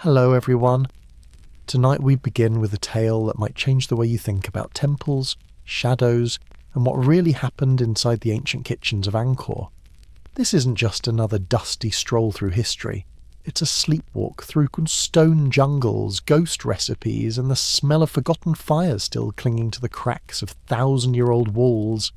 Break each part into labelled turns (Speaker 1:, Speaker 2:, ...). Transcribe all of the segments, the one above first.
Speaker 1: Hello everyone. Tonight we begin with a tale that might change the way you think about temples, shadows, and what really happened inside the ancient kitchens of Angkor. This isn't just another dusty stroll through history. It's a sleepwalk through stone jungles, ghost recipes, and the smell of forgotten fires still clinging to the cracks of thousand-year-old walls.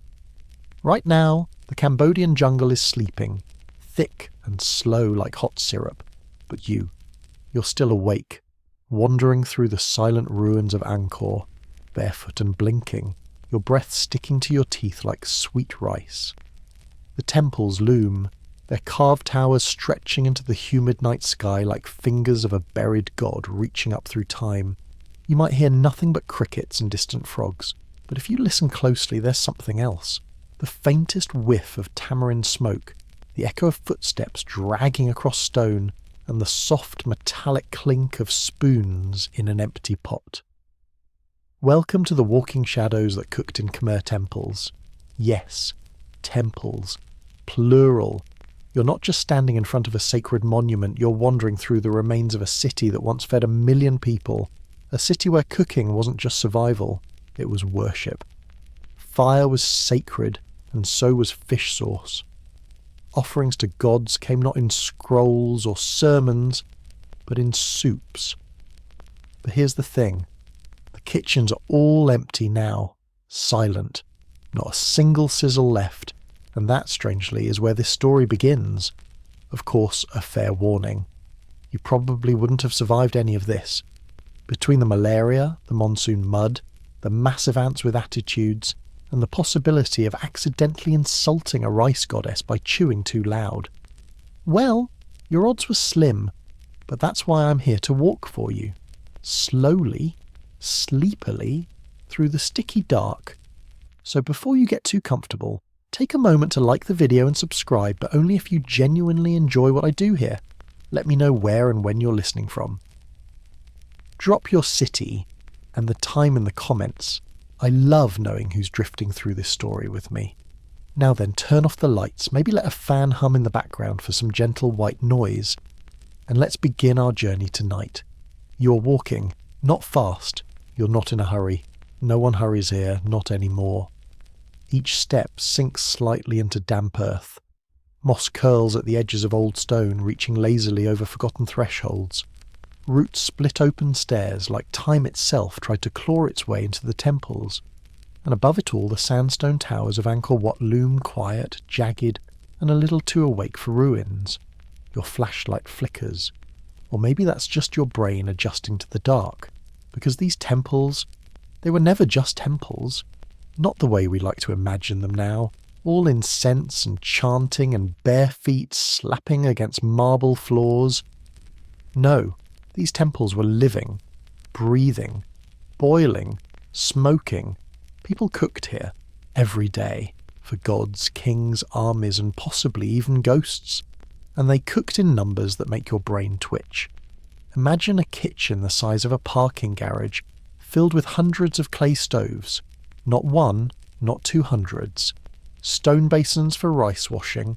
Speaker 1: Right now, the Cambodian jungle is sleeping, thick and slow like hot syrup, but you're still awake, wandering through the silent ruins of Angkor, barefoot and blinking, your breath sticking to your teeth like sweet rice. The temples loom, their carved towers stretching into the humid night sky like fingers of a buried god reaching up through time. You might hear nothing but crickets and distant frogs, but if you listen closely there's something else. The faintest whiff of tamarind smoke, the echo of footsteps dragging across stone, and the soft metallic clink of spoons in an empty pot. Welcome to the walking shadows that cooked in Khmer temples. Yes, temples. Plural. You're not just standing in front of a sacred monument, you're wandering through the remains of a city that once fed 1 million people. A city where cooking wasn't just survival, it was worship. Fire was sacred, and so was fish sauce. Offerings to gods came not in scrolls or sermons, but in soups. But here's the thing. The kitchens are all empty now, silent. Not a single sizzle left, and that, strangely, is where this story begins. Of course, a fair warning. You probably wouldn't have survived any of this. Between the malaria, the monsoon mud, the massive ants with attitudes, and the possibility of accidentally insulting a rice goddess by chewing too loud. Well, your odds were slim, but that's why I'm here to walk for you. Slowly, sleepily, through the sticky dark. So before you get too comfortable, take a moment to like the video and subscribe, but only if you genuinely enjoy what I do here. Let me know where and when you're listening from. Drop your city and the time in the comments. I love knowing who's drifting through this story with me. Now then, turn off the lights, maybe let a fan hum in the background for some gentle white noise, and let's begin our journey tonight. You're walking, not fast, you're not in a hurry. No one hurries here, not anymore. Each step sinks slightly into damp earth. Moss curls at the edges of old stone, reaching lazily over forgotten thresholds. Roots split open stairs like time itself tried to claw its way into the temples. And above it all the sandstone towers of Angkor Wat loom quiet, jagged, and a little too awake for ruins. Your flashlight flickers. Or maybe that's just your brain adjusting to the dark. Because these temples, they were never just temples. Not the way we like to imagine them now. All incense and chanting and bare feet slapping against marble floors. No. These temples were living, breathing, boiling, smoking. People cooked here, every day, for gods, kings, armies, and possibly even ghosts. And they cooked in numbers that make your brain twitch. Imagine a kitchen the size of a parking garage, filled with hundreds of clay stoves. Not one, not 200s. Stone basins for rice washing,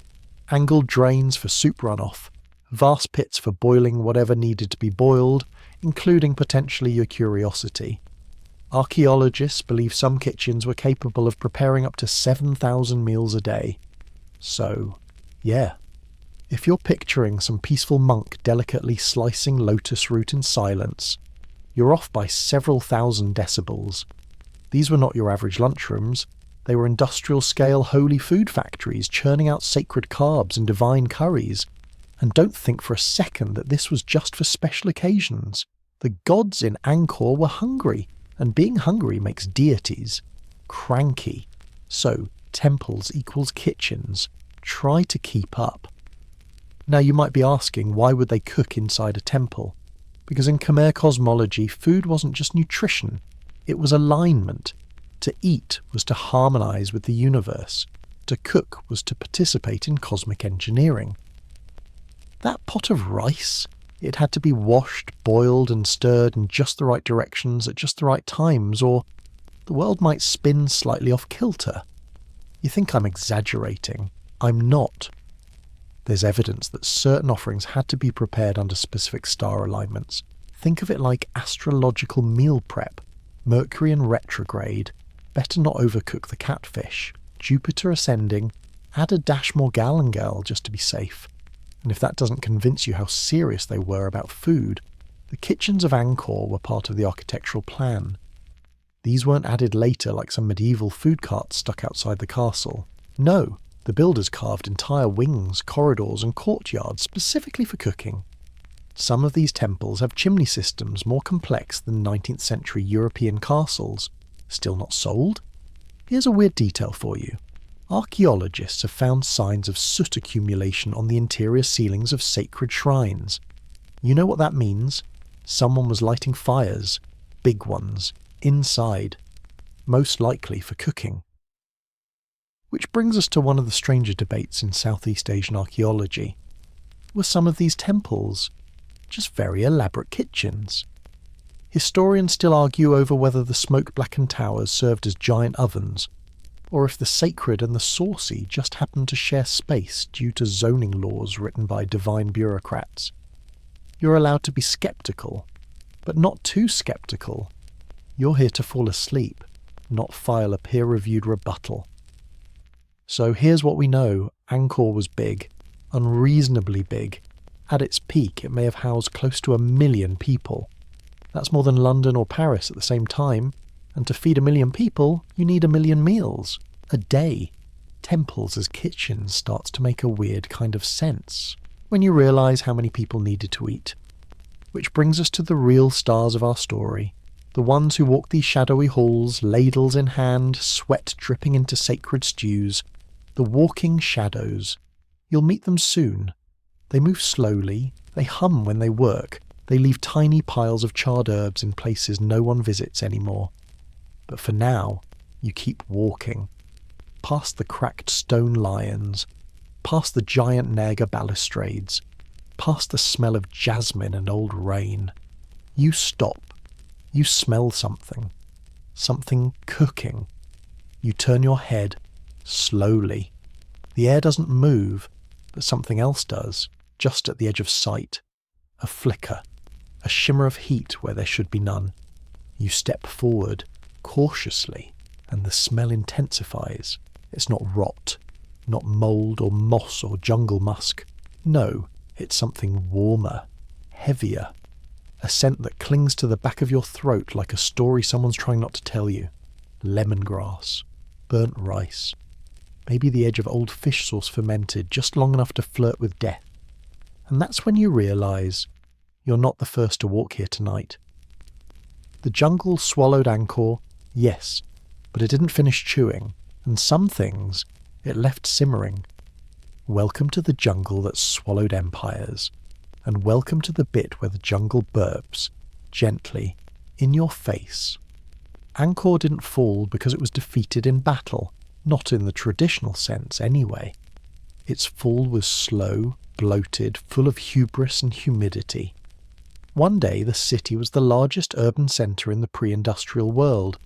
Speaker 1: angled drains for soup runoff, vast pits for boiling whatever needed to be boiled, including potentially your curiosity. Archaeologists believe some kitchens were capable of preparing up to 7,000 meals a day. So, yeah. If you're picturing some peaceful monk delicately slicing lotus root in silence, you're off by several thousand decibels. These were not your average lunchrooms. They were industrial-scale holy food factories churning out sacred carbs and divine curries. And don't think for a second that this was just for special occasions. The gods in Angkor were hungry, and being hungry makes deities cranky. So, temples equals kitchens. Try to keep up. Now you might be asking, why would they cook inside a temple? Because in Khmer cosmology, food wasn't just nutrition, it was alignment. To eat was to harmonize with the universe. To cook was to participate in cosmic engineering. That pot of rice, it had to be washed, boiled and stirred in just the right directions at just the right times, or the world might spin slightly off kilter. You think I'm exaggerating. I'm not. There's evidence that certain offerings had to be prepared under specific star alignments. Think of it like astrological meal prep. Mercury in retrograde, better not overcook the catfish. Jupiter ascending, add a dash more galangal just to be safe. And if that doesn't convince you how serious they were about food, the kitchens of Angkor were part of the architectural plan. These weren't added later like some medieval food carts stuck outside the castle. No, the builders carved entire wings, corridors and courtyards specifically for cooking. Some of these temples have chimney systems more complex than 19th century European castles. Still not sold? Here's a weird detail for you. Archaeologists have found signs of soot accumulation on the interior ceilings of sacred shrines. You know what that means? Someone was lighting fires, big ones, inside, most likely for cooking. Which brings us to one of the stranger debates in Southeast Asian archaeology. Were some of these temples just very elaborate kitchens? Historians still argue over whether the smoke-blackened towers served as giant ovens, or if the sacred and the saucy just happened to share space due to zoning laws written by divine bureaucrats. You're allowed to be sceptical, but not too sceptical. You're here to fall asleep, not file a peer-reviewed rebuttal. So here's what we know. Angkor was big, unreasonably big. At its peak, it may have housed close to 1 million people. That's more than London or Paris at the same time, and to feed 1 million people, you need 1 million meals a day. Temples as kitchens starts to make a weird kind of sense when you realise how many people needed to eat. Which brings us to the real stars of our story, the ones who walk these shadowy halls, ladles in hand, sweat dripping into sacred stews, the walking shadows. You'll meet them soon. They move slowly, they hum when they work, they leave tiny piles of charred herbs in places no one visits anymore. But for now, you keep walking. Past the cracked stone lions, past the giant Naga balustrades, past the smell of jasmine and old rain. You stop. You smell something. Something cooking. You turn your head, slowly. The air doesn't move, but something else does, just at the edge of sight. A flicker. A shimmer of heat where there should be none. You step forward, cautiously, and the smell intensifies. It's not rot, not mould or moss or jungle musk. No, it's something warmer, heavier. A scent that clings to the back of your throat like a story someone's trying not to tell you. Lemongrass, burnt rice, maybe the edge of old fish sauce fermented just long enough to flirt with death. And that's when you realise you're not the first to walk here tonight. The jungle swallowed Angkor, yes, but it didn't finish chewing, and some things it left simmering. Welcome to the jungle that swallowed empires, and welcome to the bit where the jungle burps, gently, in your face. Angkor didn't fall because it was defeated in battle, not in the traditional sense anyway. Its fall was slow, bloated, full of hubris and humidity. One day the city was the largest urban centre in the pre-industrial world.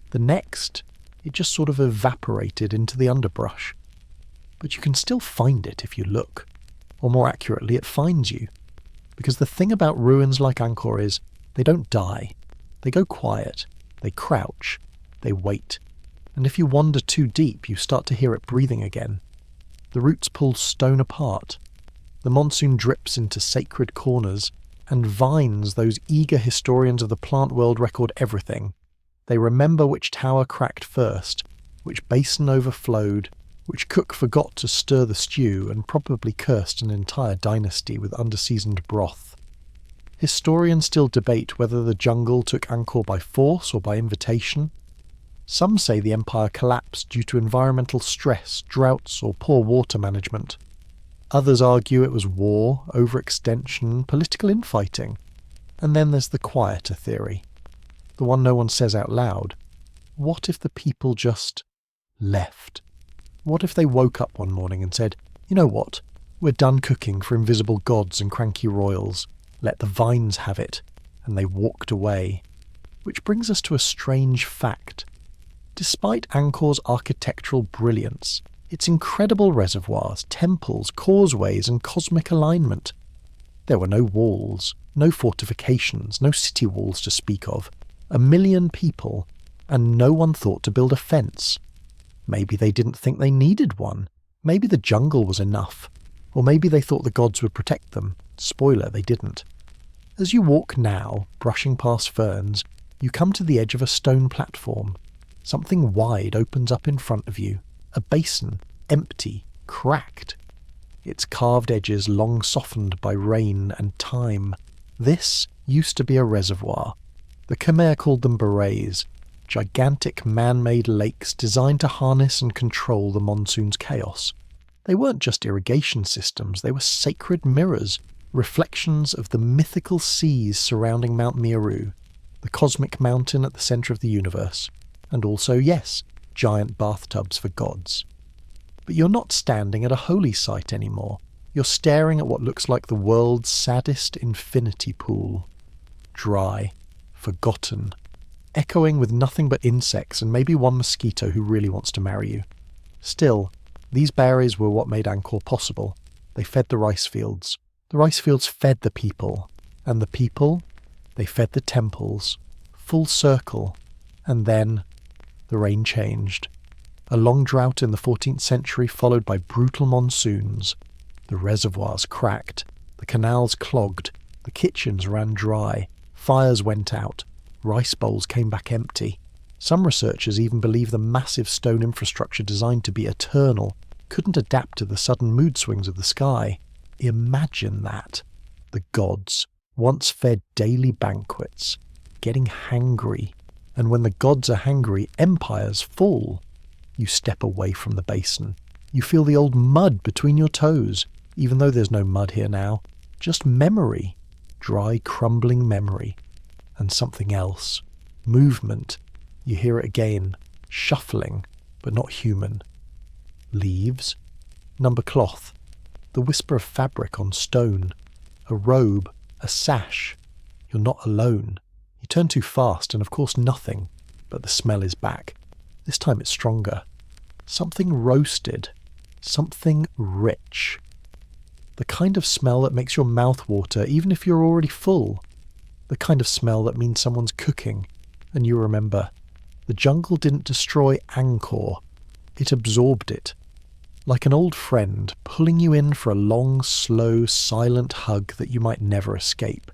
Speaker 1: The next, it just sort of evaporated into the underbrush. But you can still find it if you look. Or more accurately, it finds you. Because the thing about ruins like Angkor is, they don't die. They go quiet. They crouch. They wait. And if you wander too deep, you start to hear it breathing again. The roots pull stone apart. The monsoon drips into sacred corners, and vines, those eager historians of the plant world, record everything. They remember which tower cracked first, which basin overflowed, which cook forgot to stir the stew and probably cursed an entire dynasty with underseasoned broth. Historians still debate whether the jungle took Angkor by force or by invitation. Some say the empire collapsed due to environmental stress, droughts or poor water management. Others argue it was war, overextension, political infighting. And then there's the quieter theory, the one no one says out loud. What if the people just left? What if they woke up one morning and said, you know what, we're done cooking for invisible gods and cranky royals, let the vines have it, and they walked away. Which brings us to a strange fact. Despite Angkor's architectural brilliance, Its incredible reservoirs, temples, causeways, and cosmic alignment. There were no walls, no fortifications, no city walls to speak of. 1 million people, and no one thought to build a fence. Maybe they didn't think they needed one. Maybe the jungle was enough. Or maybe they thought the gods would protect them. Spoiler, they didn't. As you walk now, brushing past ferns, you come to the edge of a stone platform. Something wide opens up in front of you. A basin, empty, cracked. Its carved edges long softened by rain and time. This used to be a reservoir. The Khmer called them berets, gigantic man-made lakes designed to harness and control the monsoon's chaos. They weren't just irrigation systems, they were sacred mirrors, reflections of the mythical seas surrounding Mount Meru, the cosmic mountain at the centre of the universe, and also, yes, giant bathtubs for gods. But you're not standing at a holy site anymore. You're staring at what looks like the world's saddest infinity pool. Dry, forgotten, echoing with nothing but insects and maybe one mosquito who really wants to marry you. Still, these berries were what made Angkor possible. They fed the rice fields. The rice fields fed the people. And the people, they fed the temples. Full circle. And then, the rain changed. A long drought in the 14th century followed by brutal monsoons. The reservoirs cracked. The canals clogged. The kitchens ran dry. Fires went out. Rice bowls came back empty. Some researchers even believe the massive stone infrastructure designed to be eternal couldn't adapt to the sudden mood swings of the sky. Imagine that. The gods, once fed daily banquets, getting hangry. And when the gods are hangry, empires fall. You step away from the basin. You feel the old mud between your toes, even though there's no mud here now. Just memory. Dry, crumbling memory. And something else. Movement. You hear it again. Shuffling, but not human. Leaves. Number cloth. The whisper of fabric on stone. A robe. A sash. You're not alone. You turn too fast and of course nothing. But the smell is back. This time it's stronger. Something roasted. Something rich. The kind of smell that makes your mouth water even if you're already full. The kind of smell that means someone's cooking. And you remember, the jungle didn't destroy Angkor. It absorbed it. Like an old friend pulling you in for a long, slow, silent hug that you might never escape.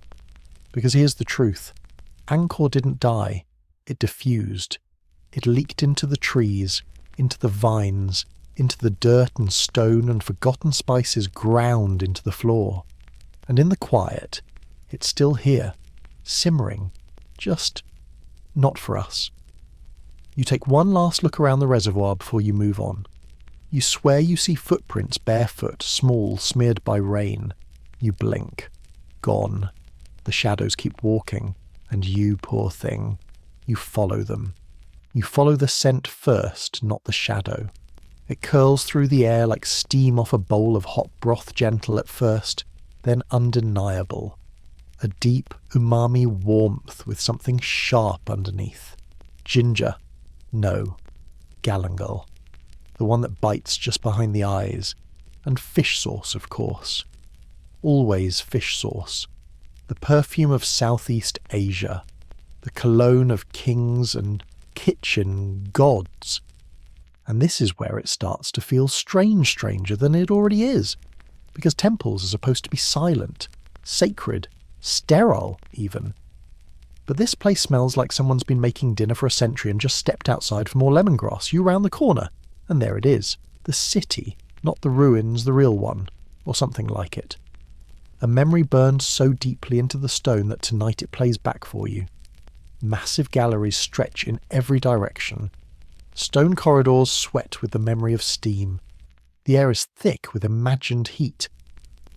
Speaker 1: Because here's the truth. Angkor didn't die. It diffused. It leaked into the trees, into the vines, into the dirt and stone, and forgotten spices ground into the floor. And in the quiet, it's still here. Simmering, just not for us. You take one last look around the reservoir before you move on. You swear you see footprints barefoot, small, smeared by rain. You blink. Gone. The shadows keep walking, and you, poor thing, you follow them. You follow the scent first, not the shadow. It curls through the air like steam off a bowl of hot broth, gentle at first, then undeniable. A deep umami warmth with something sharp underneath. Ginger. No. Galangal. The one that bites just behind the eyes. And fish sauce, of course. Always fish sauce. The perfume of Southeast Asia. The cologne of kings and kitchen gods. And this is where it starts to feel stranger than it already is. Because temples are supposed to be silent, sacred, sterile, even. But this place smells like someone's been making dinner for a century and just stepped outside for more lemongrass. You round the corner, and there it is. The city, not the ruins, the real one, or something like it. A memory burned so deeply into the stone that tonight it plays back for you. Massive galleries stretch in every direction. Stone corridors sweat with the memory of steam. The air is thick with imagined heat.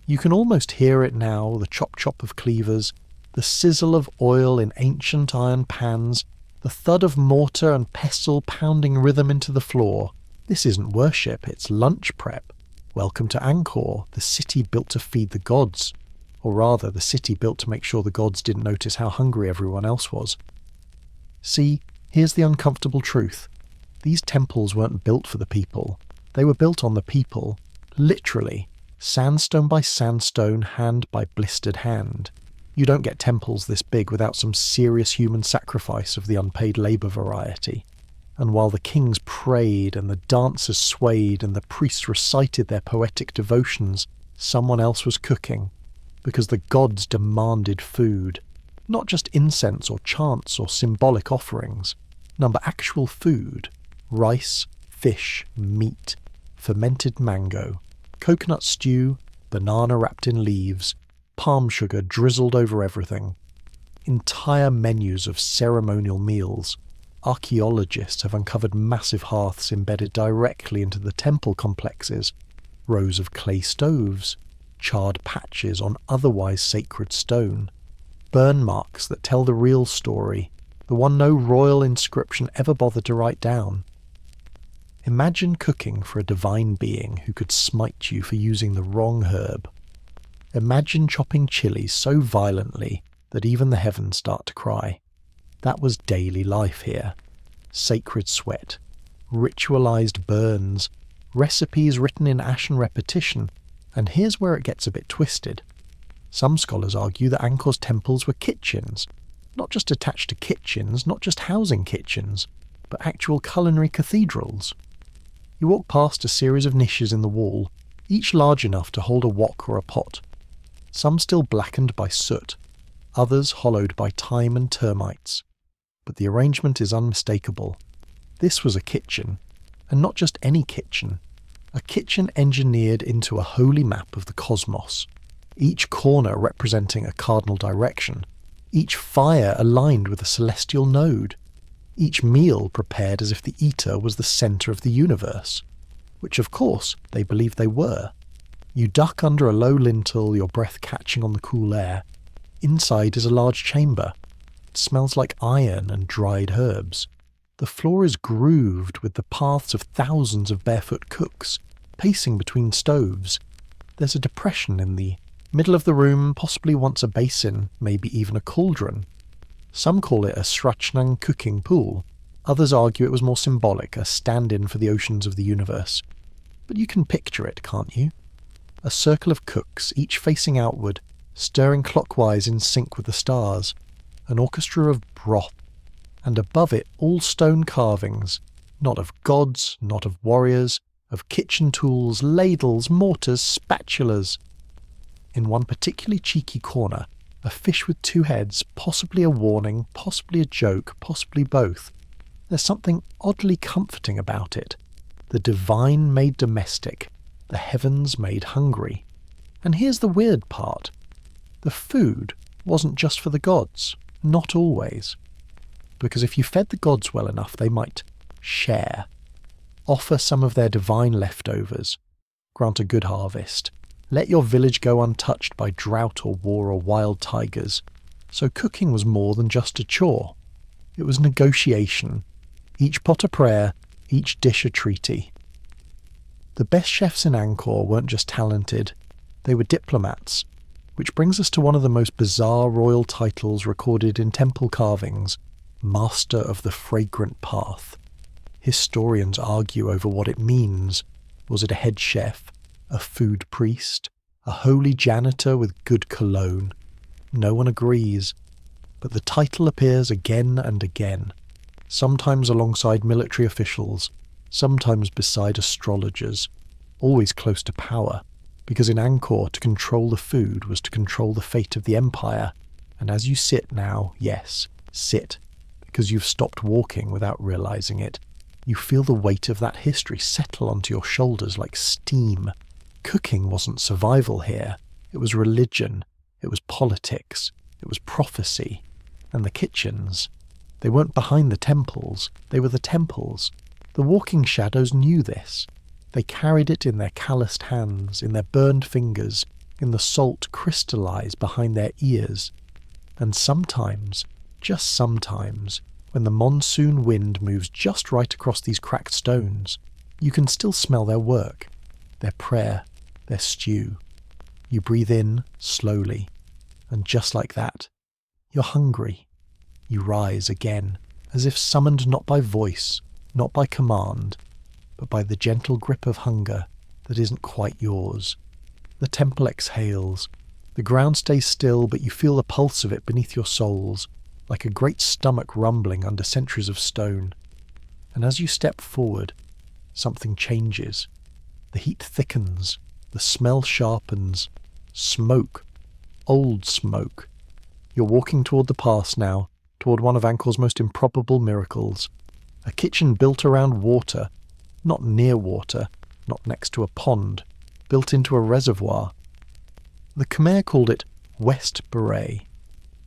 Speaker 1: You can almost hear it now, the chop-chop of cleavers, the sizzle of oil in ancient iron pans, the thud of mortar and pestle pounding rhythm into the floor. This isn't worship, it's lunch prep. Welcome to Angkor, the city built to feed the gods. Or rather, the city built to make sure the gods didn't notice how hungry everyone else was. See, here's the uncomfortable truth. These temples weren't built for the people. They were built on the people, literally, sandstone by sandstone, hand by blistered hand. You don't get temples this big without some serious human sacrifice of the unpaid labour variety. And while the kings prayed and the dancers swayed and the priests recited their poetic devotions, someone else was cooking, because the gods demanded food. Not just incense or chants or symbolic offerings. Number actual food. Rice, fish, meat, fermented mango, coconut stew, banana wrapped in leaves, palm sugar drizzled over everything. Entire menus of ceremonial meals. Archaeologists have uncovered massive hearths embedded directly into the temple complexes, rows of clay stoves, charred patches on otherwise sacred stone, burn marks that tell the real story, the one no royal inscription ever bothered to write down. Imagine cooking for a divine being who could smite you for using the wrong herb. Imagine chopping chilies so violently that even the heavens start to cry. That was daily life here. Sacred sweat, ritualized burns, recipes written in ashen repetition, and here's where it gets a bit twisted. Some scholars argue that Angkor's temples were kitchens, not just attached to kitchens, not just housing kitchens, but actual culinary cathedrals. You walk past a series of niches in the wall, each large enough to hold a wok or a pot. Some still blackened by soot, others hollowed by time and termites. But the arrangement is unmistakable. This was a kitchen, and not just any kitchen. A kitchen engineered into a holy map of the cosmos, each corner representing a cardinal direction, each fire aligned with a celestial node, each meal prepared as if the eater was the centre of the universe, which of course they believed they were. You duck under a low lintel, your breath catching on the cool air. Inside is a large chamber. It smells like iron and dried herbs. The floor is grooved with the paths of thousands of barefoot cooks, pacing between stoves. There's a depression in the middle of the room, possibly once a basin, maybe even a cauldron. Some call it a Srachnang cooking pool. Others argue it was more symbolic, a stand-in for the oceans of the universe. But you can picture it, can't you? A circle of cooks, each facing outward, stirring clockwise in sync with the stars. An orchestra of broth. And above it all stone carvings, not of gods, not of warriors, of kitchen tools, ladles, mortars, spatulas. In one particularly cheeky corner, a fish with two heads, possibly a warning, possibly a joke, possibly both. There's something oddly comforting about it. The divine made domestic, the heavens made hungry. And here's the weird part. The food wasn't just for the gods, not always. Because if you fed the gods well enough, they might share. Offer some of their divine leftovers. Grant a good harvest. Let your village go untouched by drought or war or wild tigers. So cooking was more than just a chore. It was negotiation. Each pot a prayer, each dish a treaty. The best chefs in Angkor weren't just talented, they were diplomats. Which brings us to one of the most bizarre royal titles recorded in temple carvings, Master of the Fragrant Path. Historians argue over what it means. Was it a head chef, a food priest, a holy janitor with good cologne? No one agrees, but the title appears again and again, sometimes alongside military officials, sometimes beside astrologers, always close to power, because in Angkor to control the food was to control the fate of the empire, and as you sit now, yes, sit, because you've stopped walking without realizing it, you feel the weight of that history settle onto your shoulders like steam. Cooking wasn't survival here, it was religion, it was politics, it was prophecy. And the kitchens, they weren't behind the temples, they were the temples. The walking shadows knew this. They carried it in their calloused hands, in their burned fingers, in the salt crystallized behind their ears. And sometimes, just sometimes, when the monsoon wind moves just right across these cracked stones, you can still smell their work, their prayer, their stew. You breathe in slowly, and just like that, you're hungry. You rise again, as if summoned not by voice, not by command, but by the gentle grip of hunger that isn't quite yours. The temple exhales. The ground stays still, but you feel the pulse of it beneath your soles, like a great stomach rumbling under centuries of stone. And as you step forward, something changes. The heat thickens, the smell sharpens. Smoke. Old smoke. You're walking toward the past now, toward one of Angkor's most improbable miracles. A kitchen built around water, not near water, not next to a pond, built into a reservoir. The Khmer called it West Beret.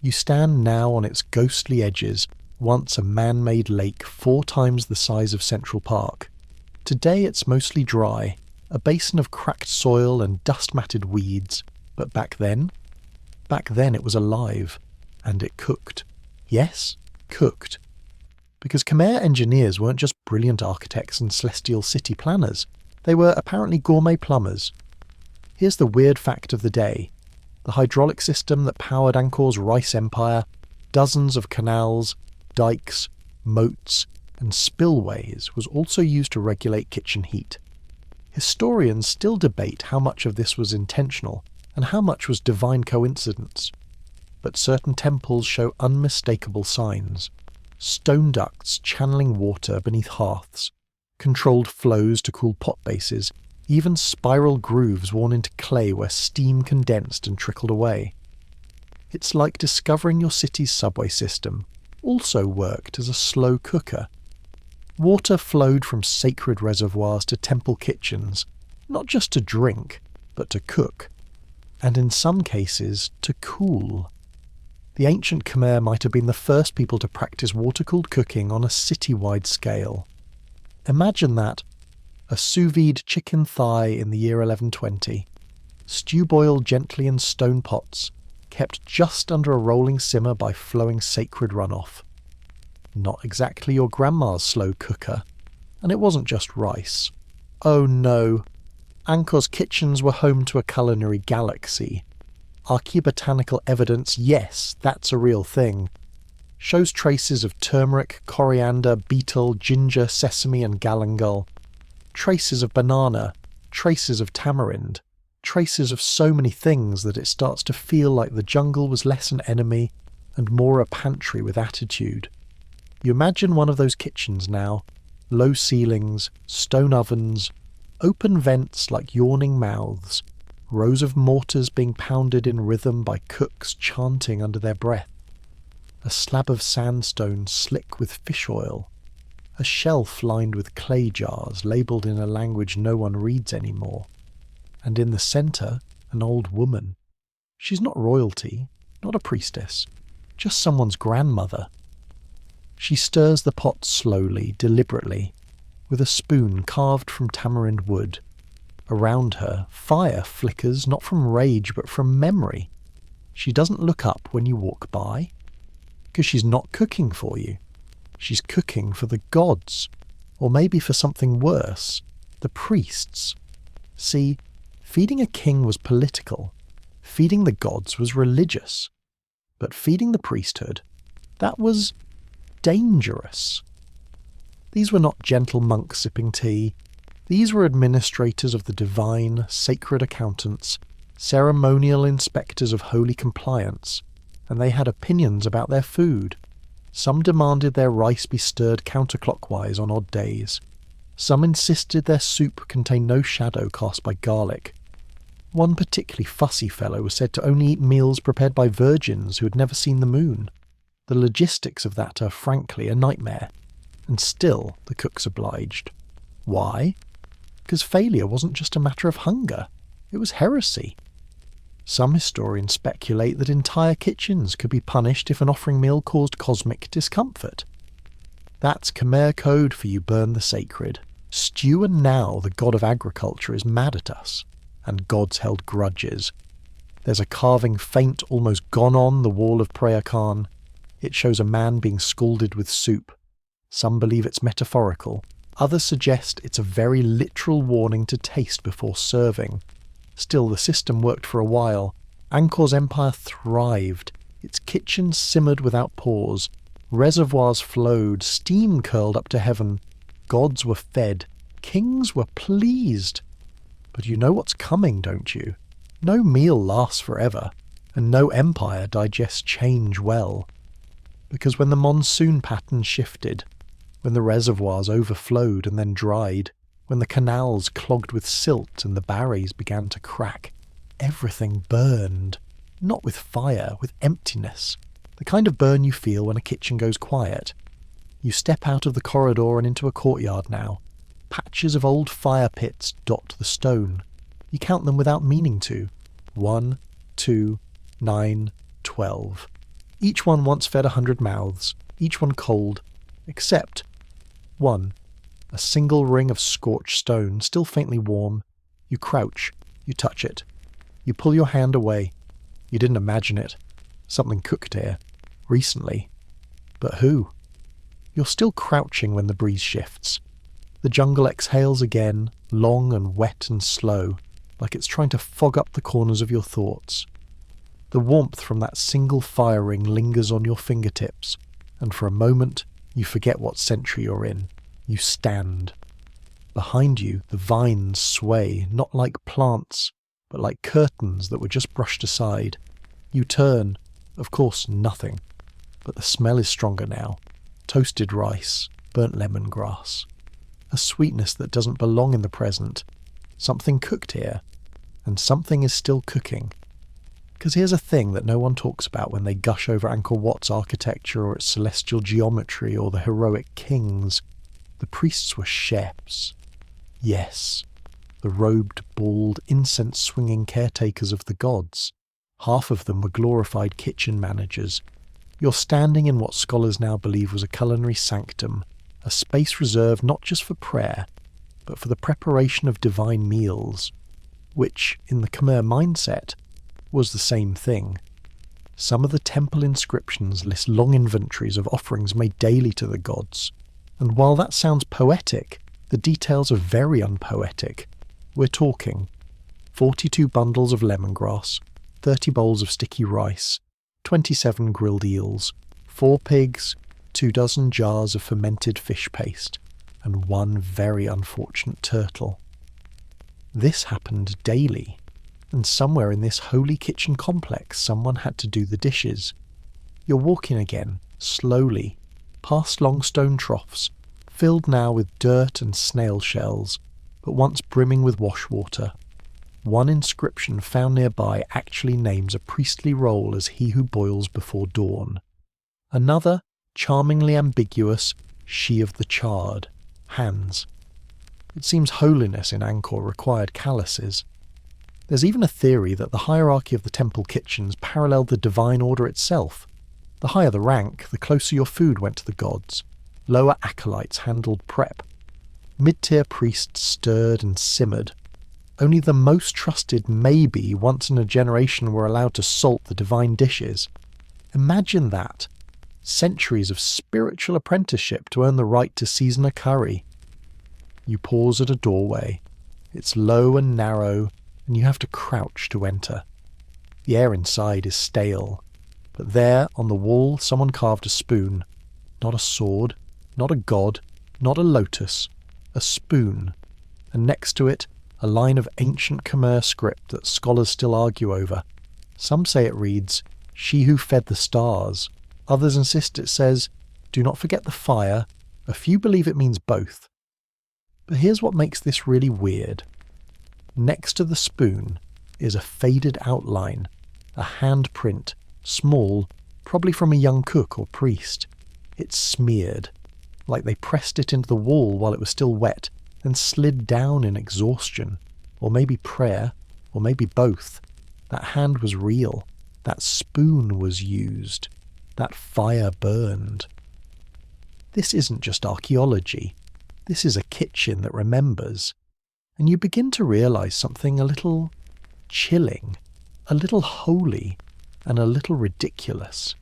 Speaker 1: You stand now on its ghostly edges, once a man-made lake 4 times the size of Central Park. Today it's mostly dry, a basin of cracked soil and dust-matted weeds. But back then it was alive, and it cooked. Yes, cooked. Because Khmer engineers weren't just brilliant architects and celestial city planners. They were apparently gourmet plumbers. Here's the weird fact of the day. The hydraulic system that powered Angkor's rice empire, dozens of canals, dikes, moats, and spillways was also used to regulate kitchen heat. Historians still debate how much of this was intentional and how much was divine coincidence. But certain temples show unmistakable signs. Stone ducts channeling water beneath hearths, controlled flows to cool pot bases, even spiral grooves worn into clay where steam condensed and trickled away. It's like discovering your city's subway system also worked as a slow cooker. Water flowed from sacred reservoirs to temple kitchens, not just to drink, but to cook. And in some cases, to cool. The ancient Khmer might have been the first people to practice water-cooled cooking on a city-wide scale. Imagine that. A sous-vide chicken thigh in the year 1120. Stew boiled gently in stone pots, kept just under a rolling simmer by flowing sacred runoff. Not exactly your grandma's slow cooker. And it wasn't just rice. Oh no. Angkor's kitchens were home to a culinary galaxy. Archaeobotanical evidence, yes, that's a real thing, shows traces of turmeric, coriander, betel, ginger, sesame and galangal. Traces of banana, traces of tamarind, traces of so many things that it starts to feel like the jungle was less an enemy and more a pantry with attitude. You imagine one of those kitchens now, low ceilings, stone ovens, open vents like yawning mouths, rows of mortars being pounded in rhythm by cooks chanting under their breath, a slab of sandstone slick with fish oil, a shelf lined with clay jars labelled in a language no one reads anymore, and in the centre, an old woman. She's not royalty, not a priestess, just someone's grandmother. She stirs the pot slowly, deliberately, with a spoon carved from tamarind wood. Around her, fire flickers not from rage but from memory. She doesn't look up when you walk by, because she's not cooking for you. She's cooking for the gods, or maybe for something worse, the priests. See, feeding a king was political, feeding the gods was religious, but feeding the priesthood, that was dangerous. These were not gentle monks sipping tea. These were administrators of the divine, sacred accountants, ceremonial inspectors of holy compliance, and they had opinions about their food. Some demanded their rice be stirred counterclockwise on odd days. Some insisted their soup contain no shadow cast by garlic. One particularly fussy fellow was said to only eat meals prepared by virgins who had never seen the moon. The logistics of that are frankly a nightmare. And still the cooks obliged. Why? Because failure wasn't just a matter of hunger. It was heresy. Some historians speculate that entire kitchens could be punished if an offering meal caused cosmic discomfort. That's Khmer code for you burn the sacred. Stew and now the god of agriculture is mad at us, and gods held grudges. There's a carving faint, almost gone on the wall of Preah Khan. It shows a man being scalded with soup. Some believe it's metaphorical. Others suggest it's a very literal warning to taste before serving. Still, the system worked for a while. Angkor's empire thrived. Its kitchens simmered without pause. Reservoirs flowed. Steam curled up to heaven. Gods were fed. kings were pleased. But you know what's coming, don't you? No meal lasts forever, and no empire digests change well. Because when the monsoon pattern shifted, when the reservoirs overflowed and then dried, when the canals clogged with silt and the barries began to crack, everything burned. Not with fire, with emptiness. The kind of burn you feel when a kitchen goes quiet. You step out of the corridor and into a courtyard now. Patches of old fire pits dot the stone. You count them without meaning to. 1, 2, 9, 12. Each one once fed 100 mouths, each one cold, except 1. A single ring of scorched stone, still faintly warm. You crouch, you touch it. You pull your hand away. You didn't imagine it. Something cooked here. Recently. But who? You're still crouching when the breeze shifts. The jungle exhales again, long and wet and slow, like it's trying to fog up the corners of your thoughts. The warmth from that single fire ring lingers on your fingertips, and for a moment you forget what century you're in. You stand. Behind you, the vines sway, not like plants, but like curtains that were just brushed aside. You turn. Of course, nothing. But the smell is stronger now. Toasted rice, burnt lemongrass. A sweetness that doesn't belong in the present. Something cooked here, and something is still cooking. Because here's a thing that no one talks about when they gush over Angkor Wat's architecture or its celestial geometry or the heroic kings. The priests were chefs. Yes, the robed, bald, incense-swinging caretakers of the gods. Half of them were glorified kitchen managers. You're standing in what scholars now believe was a culinary sanctum, a space reserved not just for prayer, but for the preparation of divine meals, which, in the Khmer mindset, was the same thing. Some of the temple inscriptions list long inventories of offerings made daily to the gods, and while that sounds poetic, the details are very unpoetic. We're talking 42 bundles of lemongrass, 30 bowls of sticky rice, 27 grilled eels, 4 pigs, 24 jars of fermented fish paste, and 1 very unfortunate turtle. This happened daily, and somewhere in this holy kitchen complex someone had to do the dishes. You're walking again, slowly, past long stone troughs, filled now with dirt and snail shells, but once brimming with wash water. One inscription found nearby actually names a priestly role as he who boils before dawn. Another, charmingly ambiguous, she of the charred, hands. It seems holiness in Angkor required calluses. There's even a theory that the hierarchy of the temple kitchens paralleled the divine order itself. The higher the rank, the closer your food went to the gods. Lower acolytes handled prep. Mid-tier priests stirred and simmered. Only the most trusted maybe once in a generation were allowed to salt the divine dishes. Imagine that. Centuries of spiritual apprenticeship to earn the right to season a curry. You pause at a doorway. It's low and narrow, and you have to crouch to enter. The air inside is stale, but there, on the wall, someone carved a spoon. Not a sword, not a god, not a lotus. A spoon. And next to it, a line of ancient Khmer script that scholars still argue over. Some say it reads, "She who fed the stars." Others insist it says, "Do not forget the fire." A few believe it means both. But here's what makes this really weird. Next to the spoon is a faded outline, a handprint, small, probably from a young cook or priest. It's smeared, like they pressed it into the wall while it was still wet, then slid down in exhaustion, or maybe prayer, or maybe both. That hand was real. That spoon was used. That fire burned. This isn't just archaeology. This is a kitchen that remembers. And you begin to realise something a little chilling, a little holy, and a little ridiculous.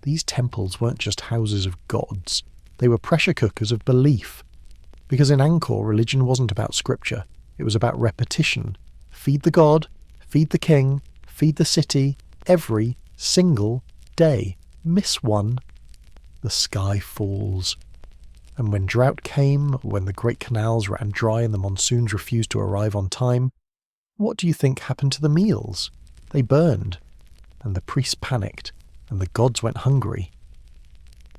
Speaker 1: These temples weren't just houses of gods. They were pressure cookers of belief. Because in Angkor, religion wasn't about scripture. It was about repetition. Feed the god, feed the king, feed the city, every single day. Miss one. The sky falls. And when drought came, when the great canals ran dry and the monsoons refused to arrive on time, what do you think happened to the meals? They burned, and the priests panicked, and the gods went hungry.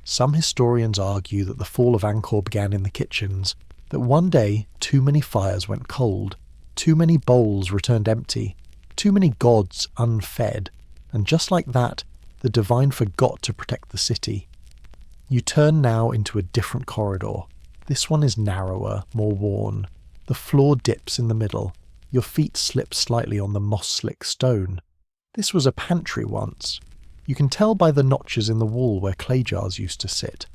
Speaker 1: Some historians argue that the fall of Angkor began in the kitchens, that one day too many fires went cold, too many bowls returned empty, too many gods unfed, and just like that, the divine forgot to protect the city. You turn now into a different corridor. This one is narrower, more worn. The floor dips in the middle. Your feet slip slightly on the moss-slick stone. This was a pantry once. You can tell by the notches in the wall where clay jars used to sit.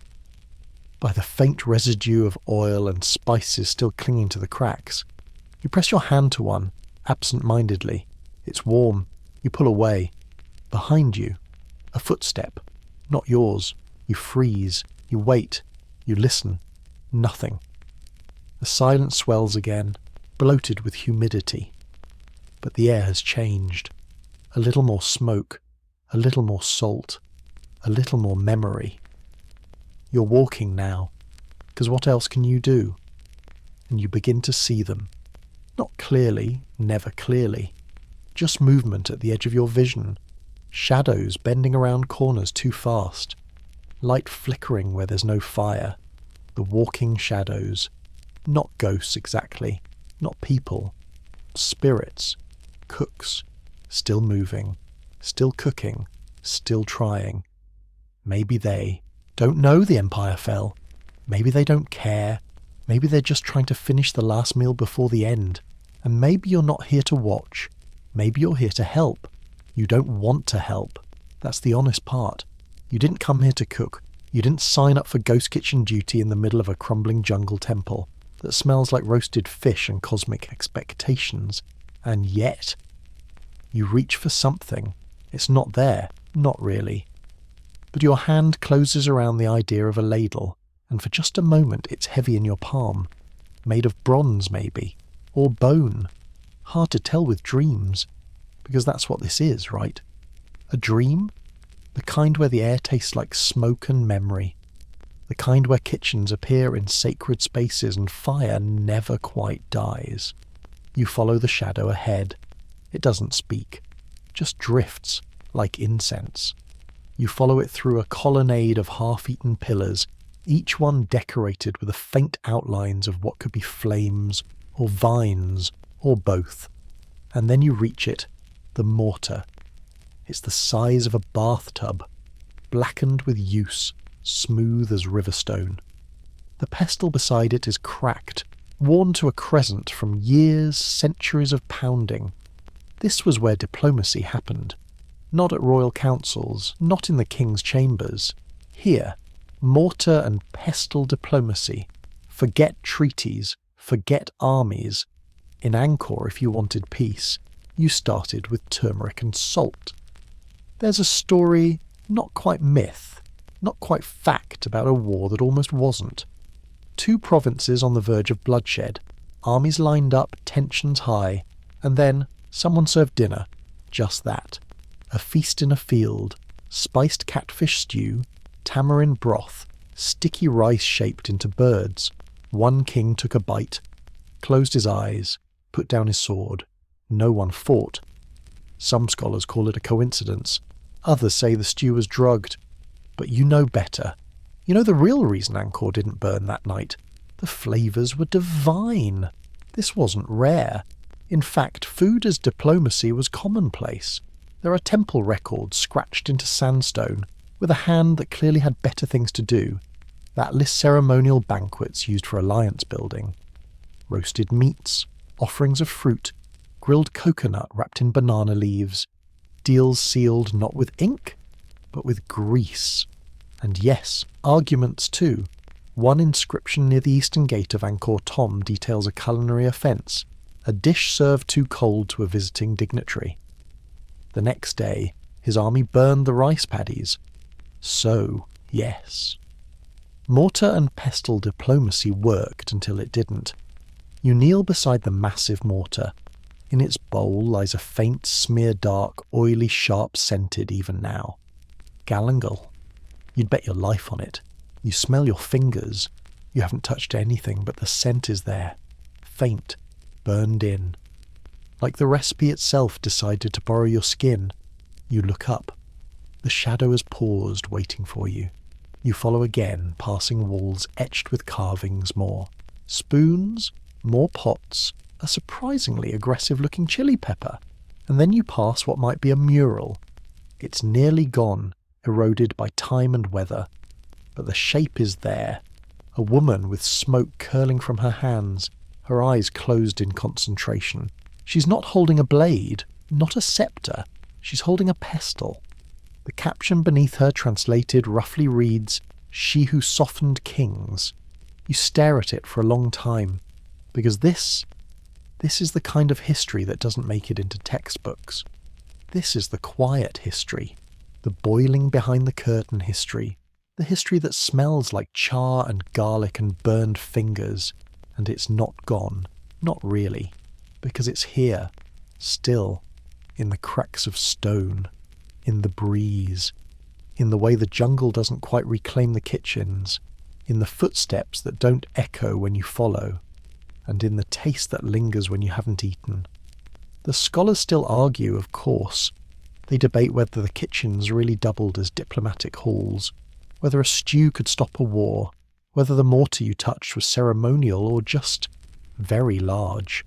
Speaker 1: By the faint residue of oil and spices still clinging to the cracks. You press your hand to one, absent-mindedly. It's warm. You pull away. Behind you, a footstep. Not yours. You freeze. You wait. You listen. Nothing. The silence swells again, bloated with humidity. But the air has changed. A little more smoke, a little more salt, a little more memory. You're walking now, because what else can you do? And you begin to see them. Not clearly, never clearly. Just movement at the edge of your vision. Shadows bending around corners too fast. Light flickering where there's no fire. The walking shadows. Not ghosts exactly. Not people. Spirits. Cooks. Still moving. Still cooking. Still trying. Maybe they don't know the empire fell. Maybe they don't care. Maybe they're just trying to finish the last meal before the end. And maybe you're not here to watch. Maybe you're here to help. You don't want to help. That's the honest part. You didn't come here to cook. You didn't sign up for ghost kitchen duty in the middle of a crumbling jungle temple that smells like roasted fish and cosmic expectations. And yet, you reach for something. It's not there. Not really. But your hand closes around the idea of a ladle, and for just a moment it's heavy in your palm. Made of bronze, maybe. Or bone. Hard to tell with dreams. Because that's what this is, right? A dream? The kind where the air tastes like smoke and memory. The kind where kitchens appear in sacred spaces and fire never quite dies. You follow the shadow ahead. It doesn't speak. Just drifts, like incense. You follow it through a colonnade of half-eaten pillars, each one decorated with the faint outlines of what could be flames, or vines, or both. And then you reach it, the mortar. It's the size of a bathtub, blackened with use, smooth as riverstone. The pestle beside it is cracked, worn to a crescent from years, centuries of pounding. This was where diplomacy happened. Not at royal councils, not in the king's chambers. Here, mortar and pestle diplomacy. Forget treaties, forget armies. In Angkor, if you wanted peace, you started with turmeric and salt. There's a story, not quite myth, not quite fact, about a war that almost wasn't. 2 provinces on the verge of bloodshed, armies lined up, tensions high, and then someone served dinner. Just that. A feast in a field, spiced catfish stew, tamarind broth, sticky rice shaped into birds. One king took a bite, closed his eyes, put down his sword. No one fought. Some scholars call it a coincidence. Others say the stew was drugged. But you know better. You know the real reason Angkor didn't burn that night. The flavours were divine. This wasn't rare. In fact, food as diplomacy was commonplace. There are temple records scratched into sandstone, with a hand that clearly had better things to do. That lists ceremonial banquets used for alliance building. Roasted meats, offerings of fruit, grilled coconut wrapped in banana leaves, deals sealed not with ink, but with grease. And yes, arguments too. One inscription near the eastern gate of Angkor Thom details a culinary offence, a dish served too cold to a visiting dignitary. The next day, his army burned the rice paddies. So, yes. Mortar and pestle diplomacy worked until it didn't. You kneel beside the massive mortar. In its bowl lies a faint, smear-dark, oily, sharp-scented even now. Galangal. You'd bet your life on it. You smell your fingers. You haven't touched anything, but the scent is there, faint, burned in. Like the recipe itself decided to borrow your skin. You look up. The shadow has paused, waiting for you. You follow again, passing walls etched with carvings, more spoons, more pots, a surprisingly aggressive-looking chili pepper, and then you pass what might be a mural. It's nearly gone, eroded by time and weather, but the shape is there. A woman with smoke curling from her hands, her eyes closed in concentration. She's not holding a blade, not a scepter, she's holding a pestle. The caption beneath her, translated, roughly reads, "She who softened kings." You stare at it for a long time, because this is the kind of history that doesn't make it into textbooks. This is the quiet history, the boiling behind the curtain history, the history that smells like char and garlic and burned fingers, and it's not gone, not really, because it's here, still, in the cracks of stone, in the breeze, in the way the jungle doesn't quite reclaim the kitchens, in the footsteps that don't echo when you follow, and in the taste that lingers when you haven't eaten. The scholars still argue, of course. They debate whether the kitchens really doubled as diplomatic halls, whether a stew could stop a war, whether the mortar you touched was ceremonial or just very large.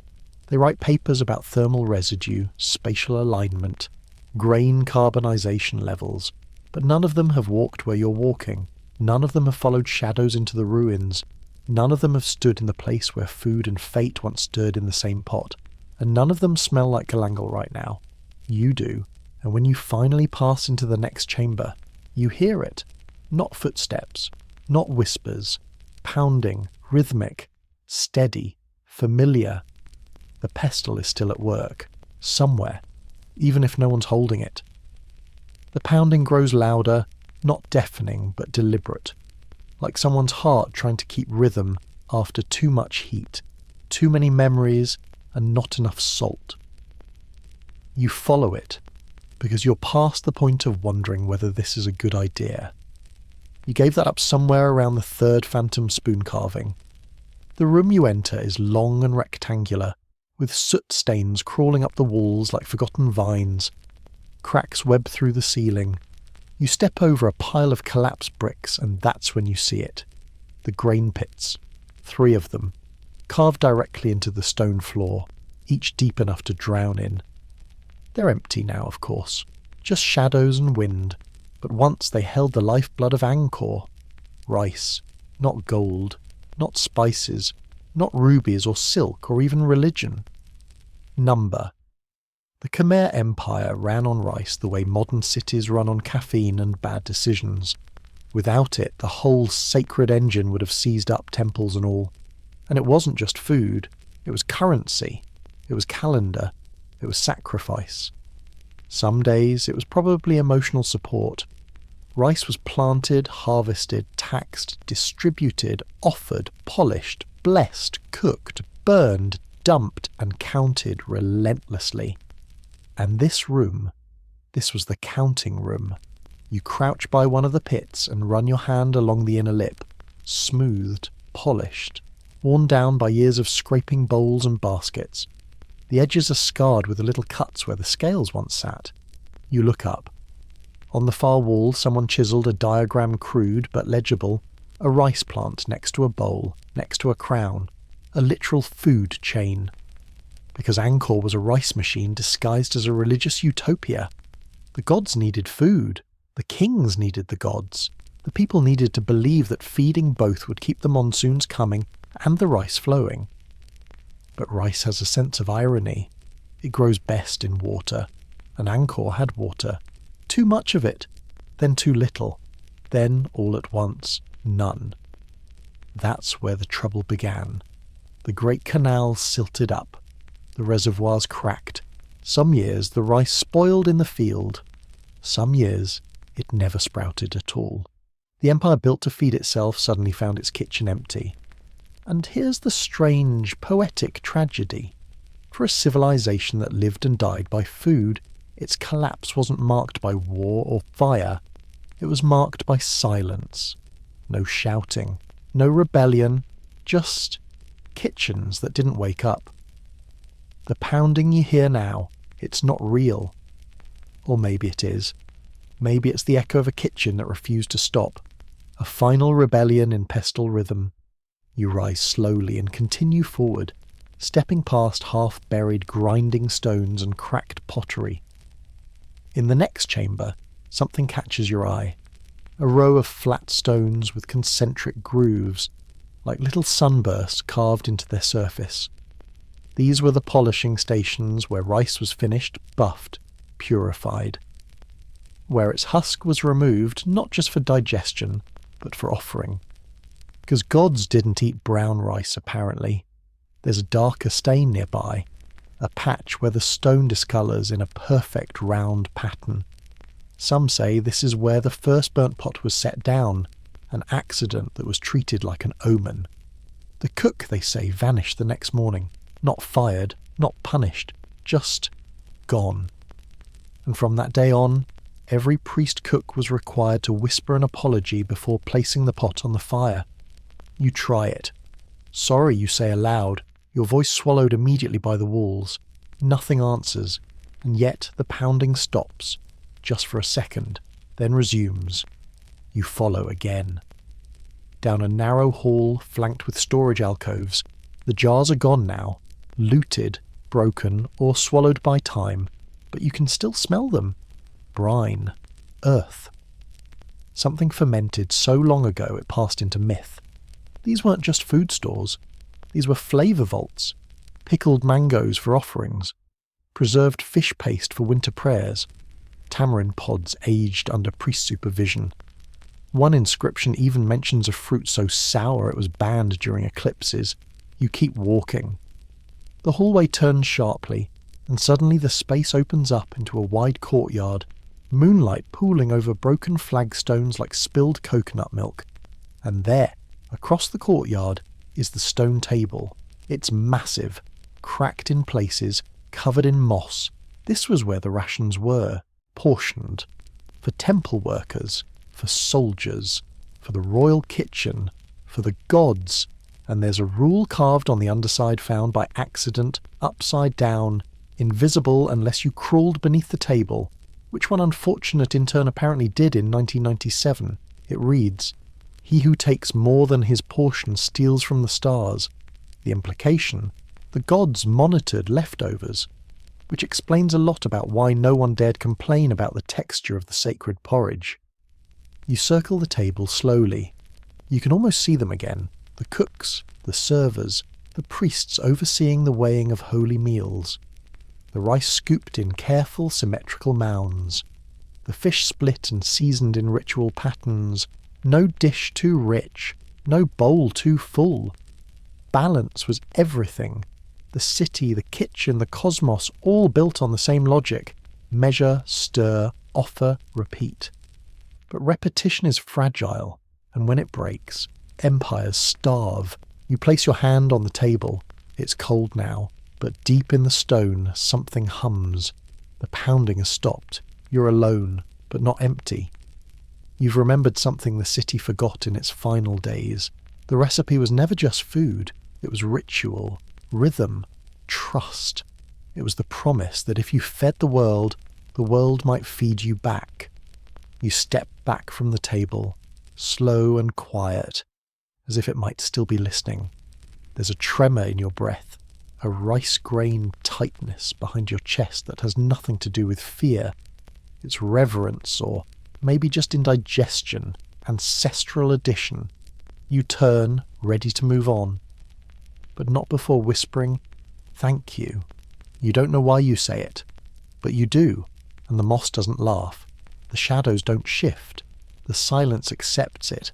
Speaker 1: They write papers about thermal residue, spatial alignment, grain carbonization levels, but none of them have walked where you're walking. None of them have followed shadows into the ruins. None of them have stood in the place where food and fate once stirred in the same pot. And none of them smell like galangal right now. You do. And when you finally pass into the next chamber, you hear it. Not footsteps, not whispers. Pounding, rhythmic, steady, familiar. The pestle is still at work. Somewhere. Even if no one's holding it. The pounding grows louder, not deafening but deliberate. Like someone's heart trying to keep rhythm after too much heat, too many memories, and not enough salt. You follow it, because you're past the point of wondering whether this is a good idea. You gave that up somewhere around the third phantom spoon carving. The room you enter is long and rectangular, with soot stains crawling up the walls like forgotten vines. Cracks web through the ceiling. You step over a pile of collapsed bricks, and that's when you see it. The grain pits. 3 of them. Carved directly into the stone floor, each deep enough to drown in. They're empty now, of course. Just shadows and wind. But once they held the lifeblood of Angkor. Rice. Not gold. Not spices. Not rubies or silk or even religion. Number. The Khmer Empire ran on rice the way modern cities run on caffeine and bad decisions. Without it, the whole sacred engine would have seized up temples and all. And it wasn't just food. It was currency. It was calendar. It was sacrifice. Some days it was probably emotional support. Rice was planted, harvested, taxed, distributed, offered, polished, blessed, cooked, burned, dumped, and counted relentlessly. And this room, this was the counting room. You crouch by one of the pits and run your hand along the inner lip, smoothed, polished, worn down by years of scraping bowls and baskets. The edges are scarred with the little cuts where the scales once sat. You look up. On the far wall, someone chiselled a diagram, crude but legible, a rice plant next to a bowl, next to a crown, a literal food chain. Because Angkor was a rice machine disguised as a religious utopia. The gods needed food. The kings needed the gods. The people needed to believe that feeding both would keep the monsoons coming and the rice flowing. But rice has a sense of irony. It grows best in water, and Angkor had water. Too much of it, then too little, then all at once, none. That's where the trouble began. The great canal silted up. The reservoirs cracked. Some years the rice spoiled in the field. Some years it never sprouted at all. The empire built to feed itself suddenly found its kitchen empty. And here's the strange, poetic tragedy. For a civilization that lived and died by food, its collapse wasn't marked by war or fire. It was marked by silence. No shouting, No rebellion, just kitchens that didn't wake up. The pounding you hear now, it's not real. Or maybe it is. Maybe it's the echo of a kitchen that refused to stop. A final rebellion in pestle rhythm. You rise slowly and continue forward, stepping past half-buried grinding stones and cracked pottery. In the next chamber, something catches your eye. A row of flat stones with concentric grooves, like little sunbursts carved into their surface. These were the polishing stations where rice was finished, buffed, purified. Where its husk was removed not just for digestion, but for offering. Because gods didn't eat brown rice, apparently. There's a darker stain nearby, a patch where the stone discolours in a perfect round pattern. Some say this is where the first burnt pot was set down, an accident that was treated like an omen. The cook, they say, vanished the next morning, not fired, not punished, just gone. And from that day on, every priest-cook was required to whisper an apology before placing the pot on the fire. You try it. Sorry, you say aloud, your voice swallowed immediately by the walls. Nothing answers, and yet the pounding stops, just for a second, then resumes. You follow again. Down a narrow hall flanked with storage alcoves, the jars are gone now, looted, broken, or swallowed by time, but you can still smell them. Brine. Earth. Something fermented so long ago it passed into myth. These weren't just food stores. These were flavour vaults. Pickled mangoes for offerings. Preserved fish paste for winter prayers. Tamarind pods aged under priest supervision. One inscription even mentions a fruit so sour it was banned during eclipses. You keep walking. The hallway turns sharply, and suddenly the space opens up into a wide courtyard, moonlight pooling over broken flagstones like spilled coconut milk. And there, across the courtyard, is the stone table. It's massive, cracked in places, covered in moss. This was where the rations were, portioned. For temple workers, for soldiers, for the royal kitchen, for the gods. And there's a rule carved on the underside found by accident, upside down, invisible unless you crawled beneath the table, which one unfortunate intern apparently did in 1997. It reads, "He who takes more than his portion steals from the stars." The implication, the gods monitored leftovers, which explains a lot about why no one dared complain about the texture of the sacred porridge. You circle the table slowly. You can almost see them again, the cooks, the servers, the priests overseeing the weighing of holy meals. The rice scooped in careful, symmetrical mounds. The fish split and seasoned in ritual patterns. No dish too rich, no bowl too full. Balance was everything. The city, the kitchen, the cosmos, all built on the same logic. Measure, stir, offer, repeat. But repetition is fragile, and when it breaks, empires starve. You place your hand on the table. It's cold now, but deep in the stone, something hums. The pounding has stopped. You're alone, but not empty. You've remembered something the city forgot in its final days. The recipe was never just food. It was ritual, rhythm, trust. It was the promise that if you fed the world might feed you back. You step back from the table, slow and quiet, as if it might still be listening. There's a tremor in your breath, a rice grain tightness behind your chest that has nothing to do with fear. It's reverence, or maybe just indigestion, ancestral addition. You turn, ready to move on. But not before whispering, "Thank you." You don't know why you say it, but you do, and the moss doesn't laugh. The shadows don't shift. The silence accepts it.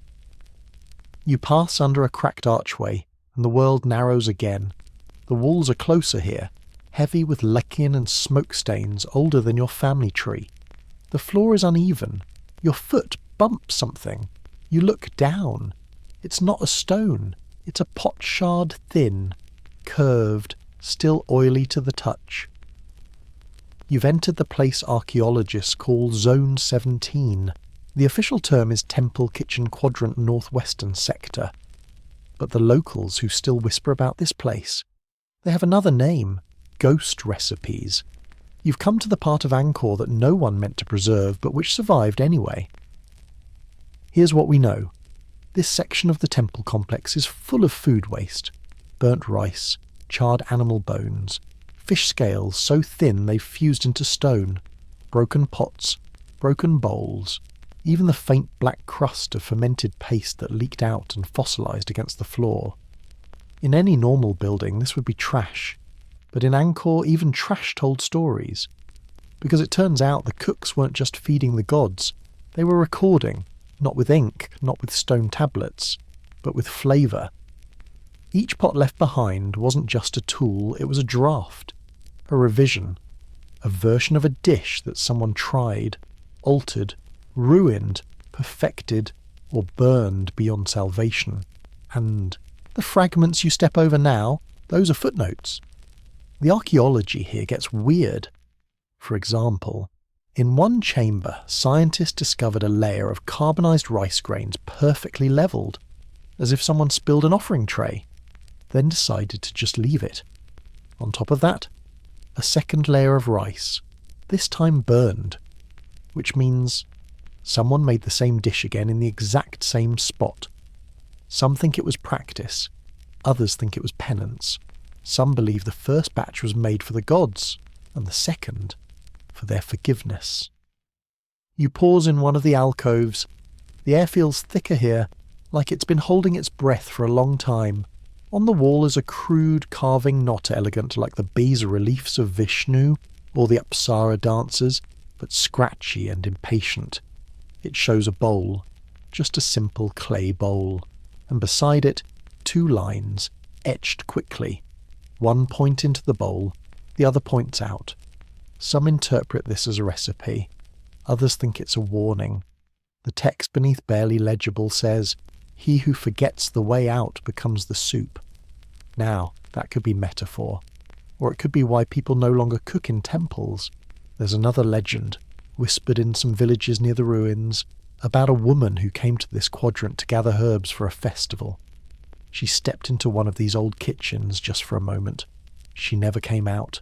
Speaker 1: You pass under a cracked archway, and the world narrows again. The walls are closer here, heavy with lichen and smoke stains older than your family tree. The floor is uneven. Your foot bumps something. You look down. It's not a stone. It's a potsherd thin, curved, still oily to the touch. You've entered the place archaeologists call Zone 17. The official term is Temple Kitchen Quadrant Northwestern Sector. But the locals who still whisper about this place, they have another name, ghost recipes. You've come to the part of Angkor that no one meant to preserve, but which survived anyway. Here's what we know. This section of the temple complex is full of food waste. Burnt rice, charred animal bones, fish scales so thin they've fused into stone, broken pots, broken bowls, even the faint black crust of fermented paste that leaked out and fossilised against the floor. In any normal building this would be trash, but in Angkor even trash told stories. Because it turns out the cooks weren't just feeding the gods, they were recording, not with ink, not with stone tablets, but with flavour. Each pot left behind wasn't just a tool, it was a draft, a revision, a version of a dish that someone tried, altered, ruined, perfected, or burned beyond salvation. And the fragments you step over now, those are footnotes. The archaeology here gets weird. For example, in one chamber, scientists discovered a layer of carbonised rice grains perfectly levelled, as if someone spilled an offering tray, then decided to just leave it. On top of that, a second layer of rice, this time burned, which means someone made the same dish again in the exact same spot. Some think it was practice, others think it was penance. Some believe the first batch was made for the gods, and the second for their forgiveness. You pause in one of the alcoves. The air feels thicker here, like it's been holding its breath for a long time. On the wall is a crude carving not elegant like the bas-reliefs of Vishnu or the Apsara dancers, but scratchy and impatient. It shows a bowl, just a simple clay bowl, and beside it, 2 lines, etched quickly. One point into the bowl, the other points out. Some interpret this as a recipe, others think it's a warning. The text beneath, barely legible, says, "He who forgets the way out becomes the soup." Now, that could be metaphor, or it could be why people no longer cook in temples. There's another legend, whispered in some villages near the ruins, about a woman who came to this quadrant to gather herbs for a festival. She stepped into one of these old kitchens just for a moment. She never came out.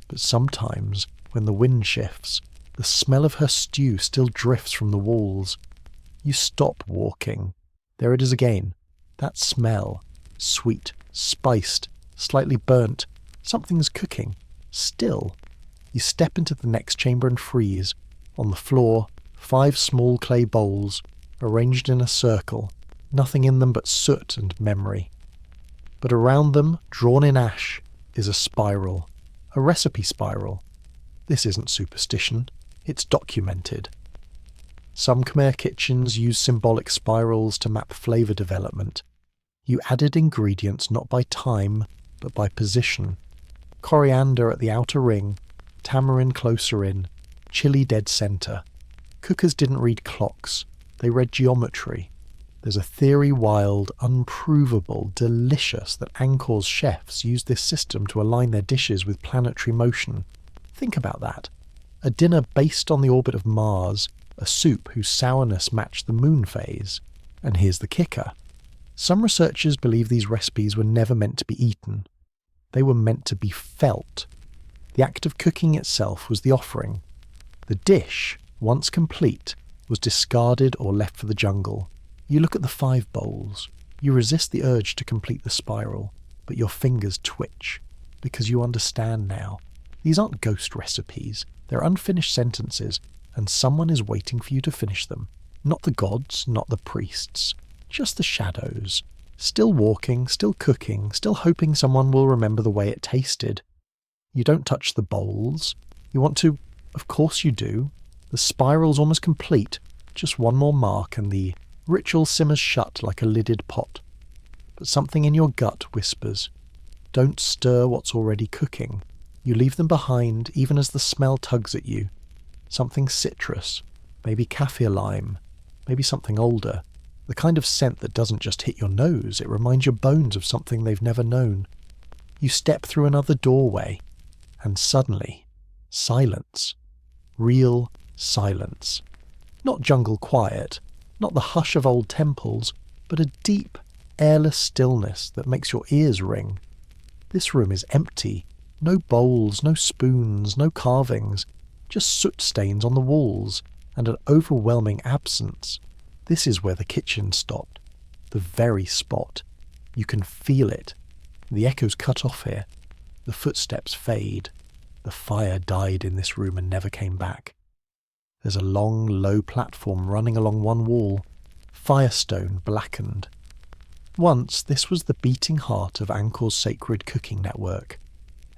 Speaker 1: But sometimes, when the wind shifts, the smell of her stew still drifts from the walls. You stop walking. There it is again. That smell. Sweet, spiced, slightly burnt. Something's cooking. Still. You step into the next chamber and freeze. On the floor, 5 small clay bowls, arranged in a circle. Nothing in them but soot and memory. But around them, drawn in ash, is a spiral. A recipe spiral. This isn't superstition. It's documented. Some Khmer kitchens use symbolic spirals to map flavour development. You added ingredients not by time, but by position. Coriander at the outer ring, tamarind closer in, chili dead centre. Cookers didn't read clocks, they read geometry. There's a theory wild, unprovable, delicious that Angkor's chefs used this system to align their dishes with planetary motion. Think about that. A dinner based on the orbit of Mars, a soup whose sourness matched the moon phase. And here's the kicker. Some researchers believe these recipes were never meant to be eaten. They were meant to be felt. The act of cooking itself was the offering. The dish, once complete, was discarded or left for the jungle. You look at the 5 bowls. You resist the urge to complete the spiral, but your fingers twitch, because you understand now. These aren't ghost recipes. They're unfinished sentences, and someone is waiting for you to finish them. Not the gods, not the priests. Just the shadows. Still walking, still cooking, still hoping someone will remember the way it tasted. You don't touch the bowls. You want to. Of course you do. The spiral's almost complete. Just one more mark and the ritual simmers shut like a lidded pot. But something in your gut whispers, don't stir what's already cooking. You leave them behind even as the smell tugs at you. Something citrus, maybe kaffir lime, maybe something older. The kind of scent that doesn't just hit your nose, it reminds your bones of something they've never known. You step through another doorway, and suddenly, silence. Real silence. Not jungle quiet, not the hush of old temples, but a deep, airless stillness that makes your ears ring. This room is empty. No bowls, no spoons, no carvings, just soot stains on the walls and an overwhelming absence. This is where the kitchen stopped. The very spot. You can feel it. The echoes cut off here. The footsteps fade. The fire died in this room and never came back. There's a long, low platform running along one wall, firestone blackened. Once this was the beating heart of Angkor's sacred cooking network,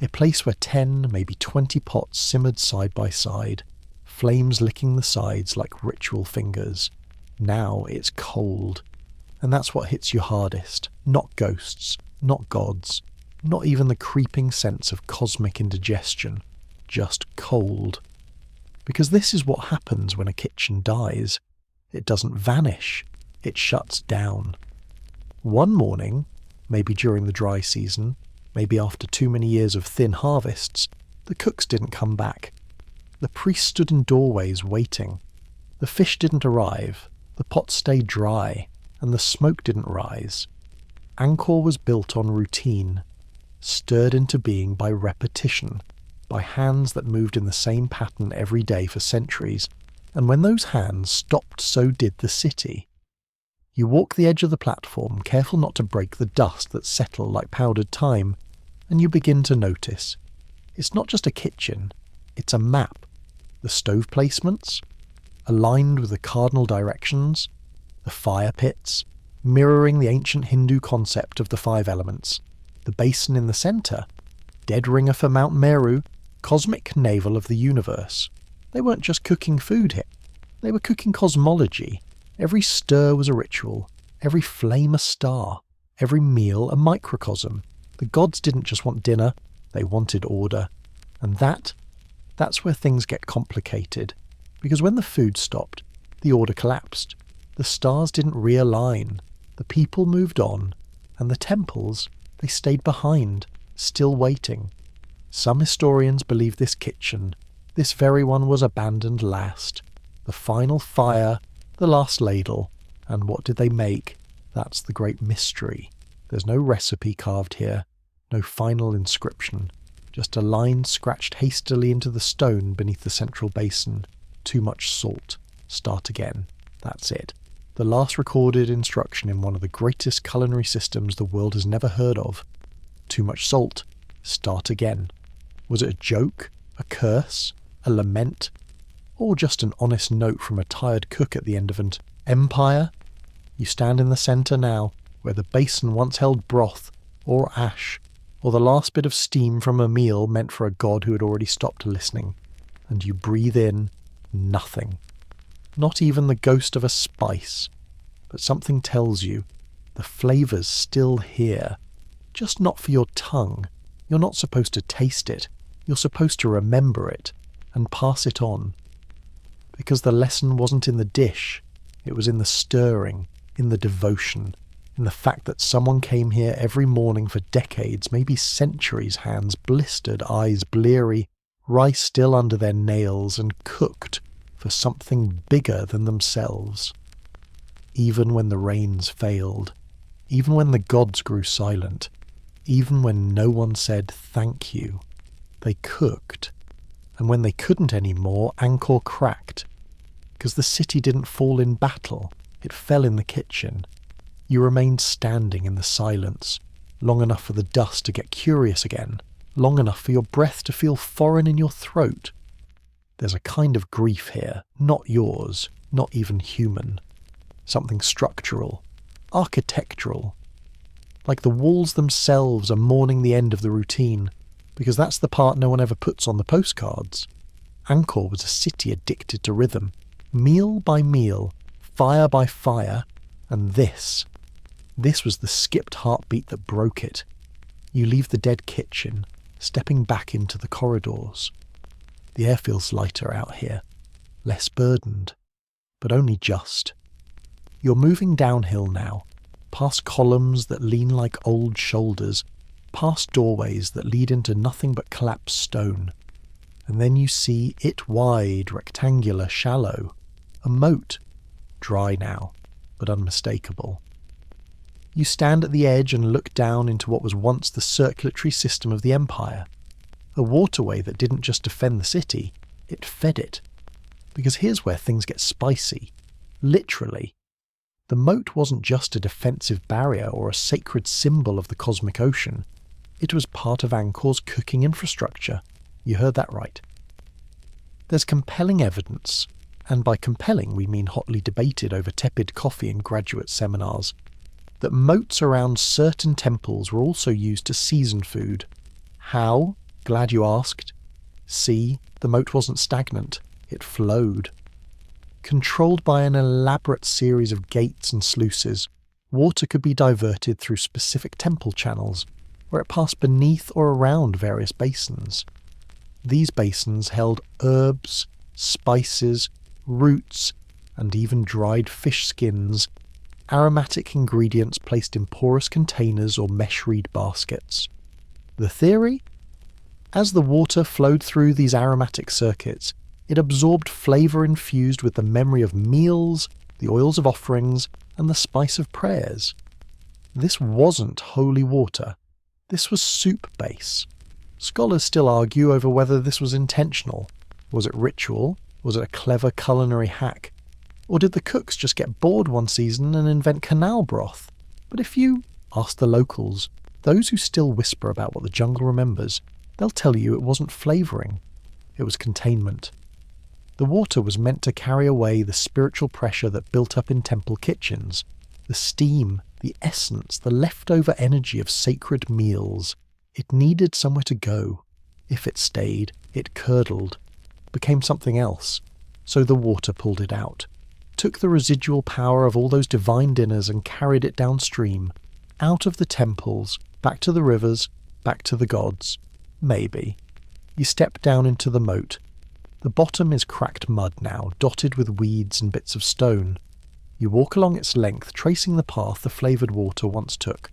Speaker 1: a place where 10, maybe 20 pots simmered side by side, flames licking the sides like ritual fingers. Now it's cold, and that's what hits you hardest. Not ghosts, not gods, not even the creeping sense of cosmic indigestion, just cold. Because this is what happens when a kitchen dies. It doesn't vanish, it shuts down. One morning, maybe during the dry season, maybe after too many years of thin harvests, the cooks didn't come back. The priests stood in doorways waiting. The fish didn't arrive, the pot stayed dry, and the smoke didn't rise. Angkor was built on routine, stirred into being by repetition, by hands that moved in the same pattern every day for centuries, and when those hands stopped, so did the city. You walk the edge of the platform, careful not to break the dust that settled like powdered thyme, and you begin to notice. It's not just a kitchen, it's a map. The stove placements, aligned with the cardinal directions, the fire pits, mirroring the ancient Hindu concept of the 5 elements, the basin in the centre, dead ringer for Mount Meru, cosmic navel of the universe. They weren't just cooking food here, they were cooking cosmology. Every stir was a ritual, every flame a star, every meal a microcosm. The gods didn't just want dinner, they wanted order. And that's where things get complicated. Because when the food stopped, the order collapsed. The stars didn't realign, the people moved on, and the temples, they stayed behind, still waiting. Some historians believe this kitchen, this very one, was abandoned last. The final fire, the last ladle, and what did they make? That's the great mystery. There's no recipe carved here, no final inscription, just a line scratched hastily into the stone beneath the central basin. Too much salt. Start again. That's it. The last recorded instruction in one of the greatest culinary systems the world has never heard of. Too much salt. Start again. Was it a joke? A curse? A lament? Or just an honest note from a tired cook at the end of an empire? You stand in the centre now, where the basin once held broth, or ash, or the last bit of steam from a meal meant for a god who had already stopped listening, and you breathe in nothing. Not even the ghost of a spice, but something tells you the flavour's still here, just not for your tongue. You're not supposed to taste it, you're supposed to remember it and pass it on. Because the lesson wasn't in the dish, it was in the stirring, in the devotion, in the fact that someone came here every morning for decades, maybe centuries, hands blistered, eyes bleary, rice still under their nails, and cooked for something bigger than themselves. Even when the rains failed, even when the gods grew silent, even when no one said thank you, they cooked. And when they couldn't anymore, Angkor cracked. Because the city didn't fall in battle, it fell in the kitchen. You remained standing in the silence, long enough for the dust to get curious again, long enough for your breath to feel foreign in your throat. There's a kind of grief here, not yours, not even human. Something structural, architectural. Like the walls themselves are mourning the end of the routine, because that's the part no one ever puts on the postcards. Angkor was a city addicted to rhythm, meal by meal, fire by fire, and this was the skipped heartbeat that broke it. You leave the dead kitchen, stepping back into the corridors. The air feels lighter out here, less burdened, but only just. You're moving downhill now, past columns that lean like old shoulders, past doorways that lead into nothing but collapsed stone. And then you see it wide, rectangular, shallow, a moat, dry now, but unmistakable. You stand at the edge and look down into what was once the circulatory system of the empire. A waterway that didn't just defend the city, it fed it. Because here's where things get spicy. Literally. The moat wasn't just a defensive barrier or a sacred symbol of the cosmic ocean. It was part of Angkor's cooking infrastructure. You heard that right. There's compelling evidence, and by compelling we mean hotly debated over tepid coffee in graduate seminars, that moats around certain temples were also used to season food. How? Glad you asked. See, the moat wasn't stagnant, it flowed. Controlled by an elaborate series of gates and sluices, water could be diverted through specific temple channels, where it passed beneath or around various basins. These basins held herbs, spices, roots, and even dried fish skins, aromatic ingredients placed in porous containers or mesh reed baskets. The theory? As the water flowed through these aromatic circuits, it absorbed flavour infused with the memory of meals, the oils of offerings, and the spice of prayers. This wasn't holy water. This was soup base. Scholars still argue over whether this was intentional. Was it ritual? Was it a clever culinary hack? Or did the cooks just get bored one season and invent canal broth? But if you ask the locals, those who still whisper about what the jungle remembers, they'll tell you it wasn't flavouring. It was containment. The water was meant to carry away the spiritual pressure that built up in temple kitchens, the steam, the essence, the leftover energy of sacred meals. It needed somewhere to go. If it stayed, it curdled, became something else. So the water pulled it out, took the residual power of all those divine dinners and carried it downstream, out of the temples, back to the rivers, back to the gods. Maybe. You step down into the moat. The bottom is cracked mud now, dotted with weeds and bits of stone. You walk along its length, tracing the path the flavoured water once took.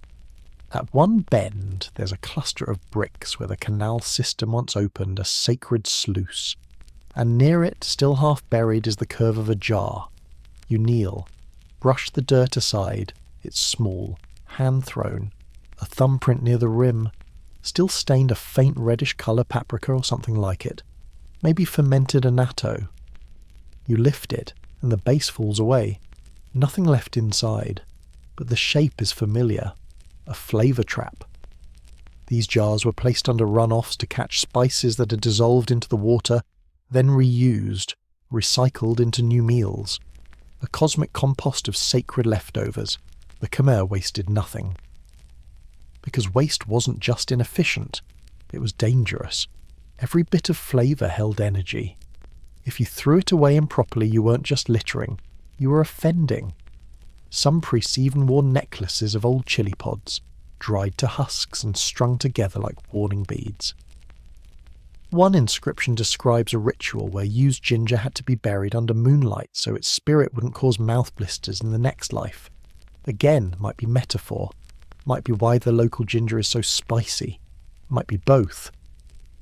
Speaker 1: At one bend, there's a cluster of bricks where the canal system once opened a sacred sluice. And near it, still half buried, is the curve of a jar. You kneel, brush the dirt aside. It's small, hand-thrown, a thumbprint near the rim, still stained a faint reddish colour, paprika or something like it. Maybe fermented annatto. You lift it, and the base falls away. Nothing left inside, but the shape is familiar. A flavour trap. These jars were placed under runoffs to catch spices that had dissolved into the water, then reused, recycled into new meals. A cosmic compost of sacred leftovers. The Khmer wasted nothing. Because waste wasn't just inefficient, it was dangerous. Every bit of flavour held energy. If you threw it away improperly, you weren't just littering, you were offending. Some priests even wore necklaces of old chili pods, dried to husks and strung together like warning beads. One inscription describes a ritual where used ginger had to be buried under moonlight so its spirit wouldn't cause mouth blisters in the next life. Again, might be metaphor, might be why the local ginger is so spicy, might be both.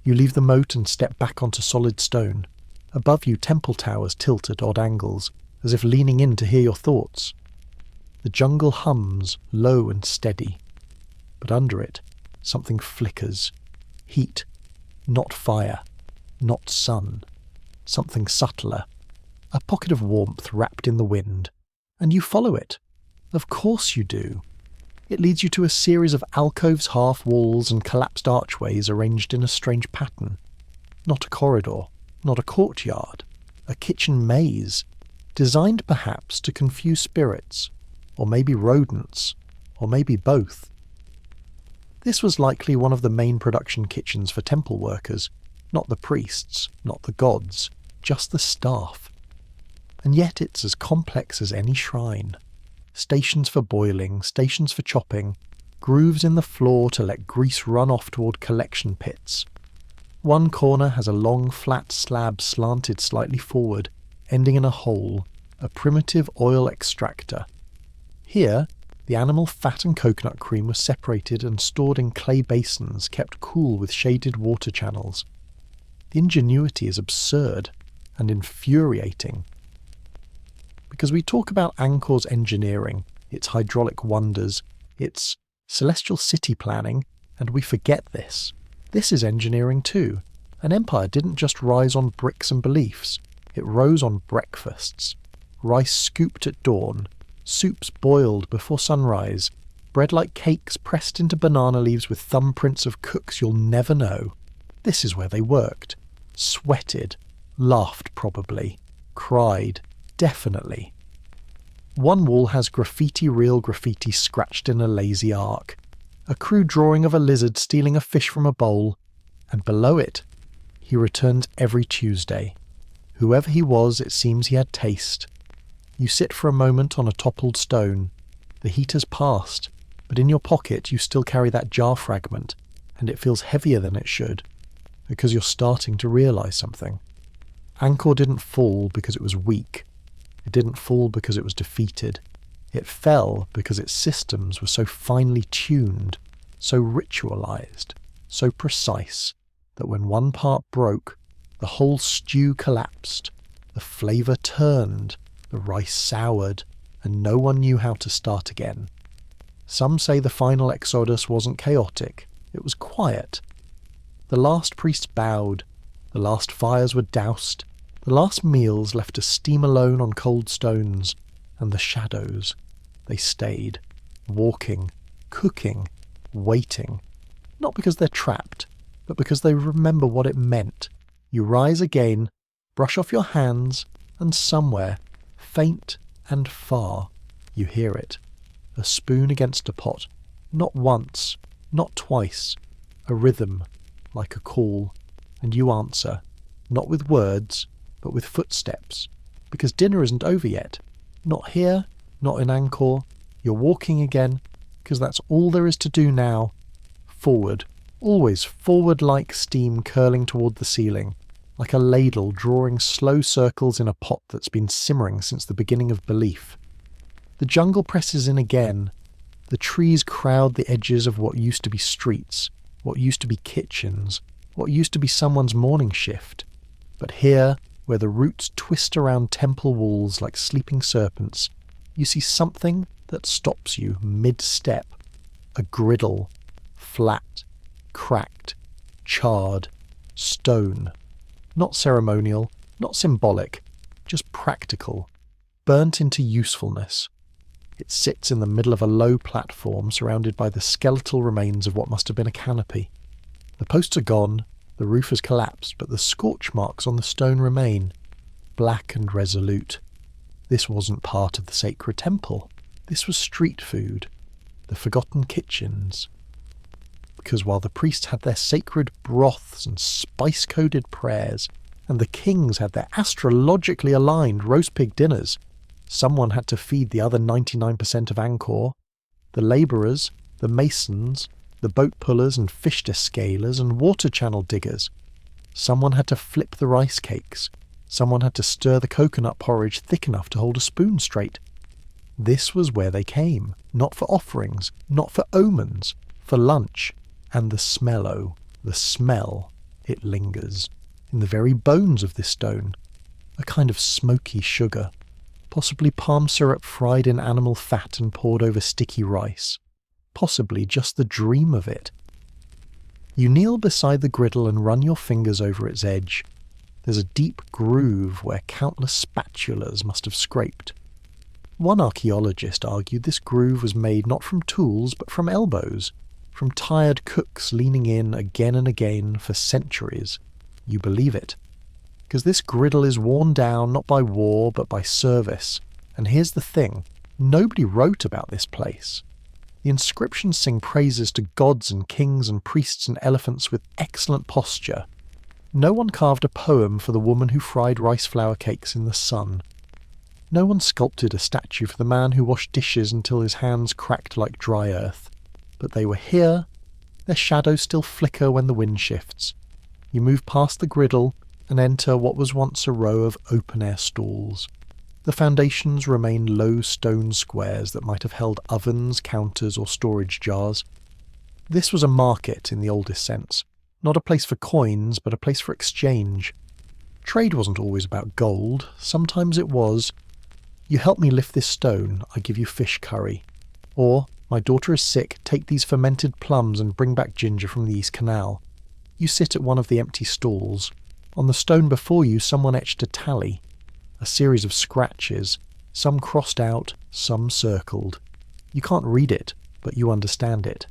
Speaker 1: You leave the moat and step back onto solid stone. Above you, temple towers tilt at odd angles, as if leaning in to hear your thoughts. The jungle hums, low and steady. But under it, something flickers. Heat. Not fire. Not sun. Something subtler. A pocket of warmth wrapped in the wind. And you follow it. Of course you do. It leads you to a series of alcoves, half-walls and collapsed archways arranged in a strange pattern. Not a corridor. Not a courtyard. A kitchen maze. Designed perhaps to confuse spirits. Or maybe rodents. Or maybe both. This was likely one of the main production kitchens for temple workers. Not the priests. Not the gods. Just the staff. And yet it's as complex as any shrine. Stations for boiling, stations for chopping, grooves in the floor to let grease run off toward collection pits. One corner has a long flat slab slanted slightly forward, ending in a hole, a primitive oil extractor. Here, the animal fat and coconut cream was separated and stored in clay basins kept cool with shaded water channels. The ingenuity is absurd and infuriating. Because we talk about Angkor's engineering, its hydraulic wonders, It's celestial city planning, and we forget this. This is engineering too. An empire didn't just rise on bricks and beliefs. It rose on breakfasts. Rice scooped at dawn, soups boiled before sunrise, bread like cakes pressed into banana leaves with thumbprints of cooks you'll never know. This is where they worked. Sweated. Laughed probably. Cried. Definitely. One wall has real graffiti scratched in a lazy arc. A crude drawing of a lizard stealing a fish from a bowl. And below it, he returns every Tuesday. Whoever he was, it seems he had taste. You sit for a moment on a toppled stone. The heat has passed, but in your pocket you still carry that jar fragment, and it feels heavier than it should, because you're starting to realise something. Angkor didn't fall because it was weak. It didn't fall because it was defeated. It fell because its systems were so finely tuned, so ritualised, so precise, that when one part broke, the whole stew collapsed, the flavour turned, the rice soured, and no one knew how to start again. Some say the final exodus wasn't chaotic, it was quiet. The last priests bowed, the last fires were doused, the last meals left to steam alone on cold stones, and the shadows, they stayed, walking, cooking, waiting, not because they're trapped, but because they remember what it meant. You rise again, brush off your hands, and somewhere, faint and far, you hear it. A spoon against a pot. Not once, not twice. A rhythm, like a call. And you answer, not with words, but with footsteps. Because dinner isn't over yet. Not here, not in Angkor. You're walking again, because that's all there is to do now. Forward. Always forward like steam curling toward the ceiling. Like a ladle drawing slow circles in a pot that's been simmering since the beginning of belief. The jungle presses in again. The trees crowd the edges of what used to be streets, what used to be kitchens, what used to be someone's morning shift. But here, where the roots twist around temple walls like sleeping serpents, you see something that stops you mid-step. A griddle. Flat. Cracked. Charred. Stone. Not ceremonial, not symbolic, just practical, burnt into usefulness. It sits in the middle of a low platform surrounded by the skeletal remains of what must have been a canopy. The posts are gone, the roof has collapsed, but the scorch marks on the stone remain, black and resolute. This wasn't part of the sacred temple. This was street food, the forgotten kitchens. Because while the priests had their sacred broths and spice-coded prayers, and the kings had their astrologically aligned roast pig dinners, someone had to feed the other 99% of Angkor. The labourers, the masons, the boat pullers and fish descalers and water channel diggers. Someone had to flip the rice cakes. Someone had to stir the coconut porridge thick enough to hold a spoon straight. This was where they came, not for offerings, not for omens, for lunch. And the smell, it lingers, in the very bones of this stone. A kind of smoky sugar, possibly palm syrup fried in animal fat and poured over sticky rice. Possibly just the dream of it. You kneel beside the griddle and run your fingers over its edge. There's a deep groove where countless spatulas must have scraped. One archaeologist argued this groove was made not from tools but from elbows. From tired cooks leaning in again and again for centuries. You believe it. Because this griddle is worn down not by war but by service. And here's the thing, nobody wrote about this place. The inscriptions sing praises to gods and kings and priests and elephants with excellent posture. No one carved a poem for the woman who fried rice flour cakes in the sun. No one sculpted a statue for the man who washed dishes until his hands cracked like dry earth. But they were here, their shadows still flicker when the wind shifts. You move past the griddle and enter what was once a row of open-air stalls. The foundations remain low stone squares that might have held ovens, counters or storage jars. This was a market in the oldest sense, not a place for coins but a place for exchange. Trade wasn't always about gold, sometimes it was, you help me lift this stone, I give you fish curry. Or, My daughter is sick, take these fermented plums and bring back ginger from the East Canal. You sit at one of the empty stalls. On the stone before you, someone etched a tally. A series of scratches, some crossed out, some circled. You can't read it, but you understand it.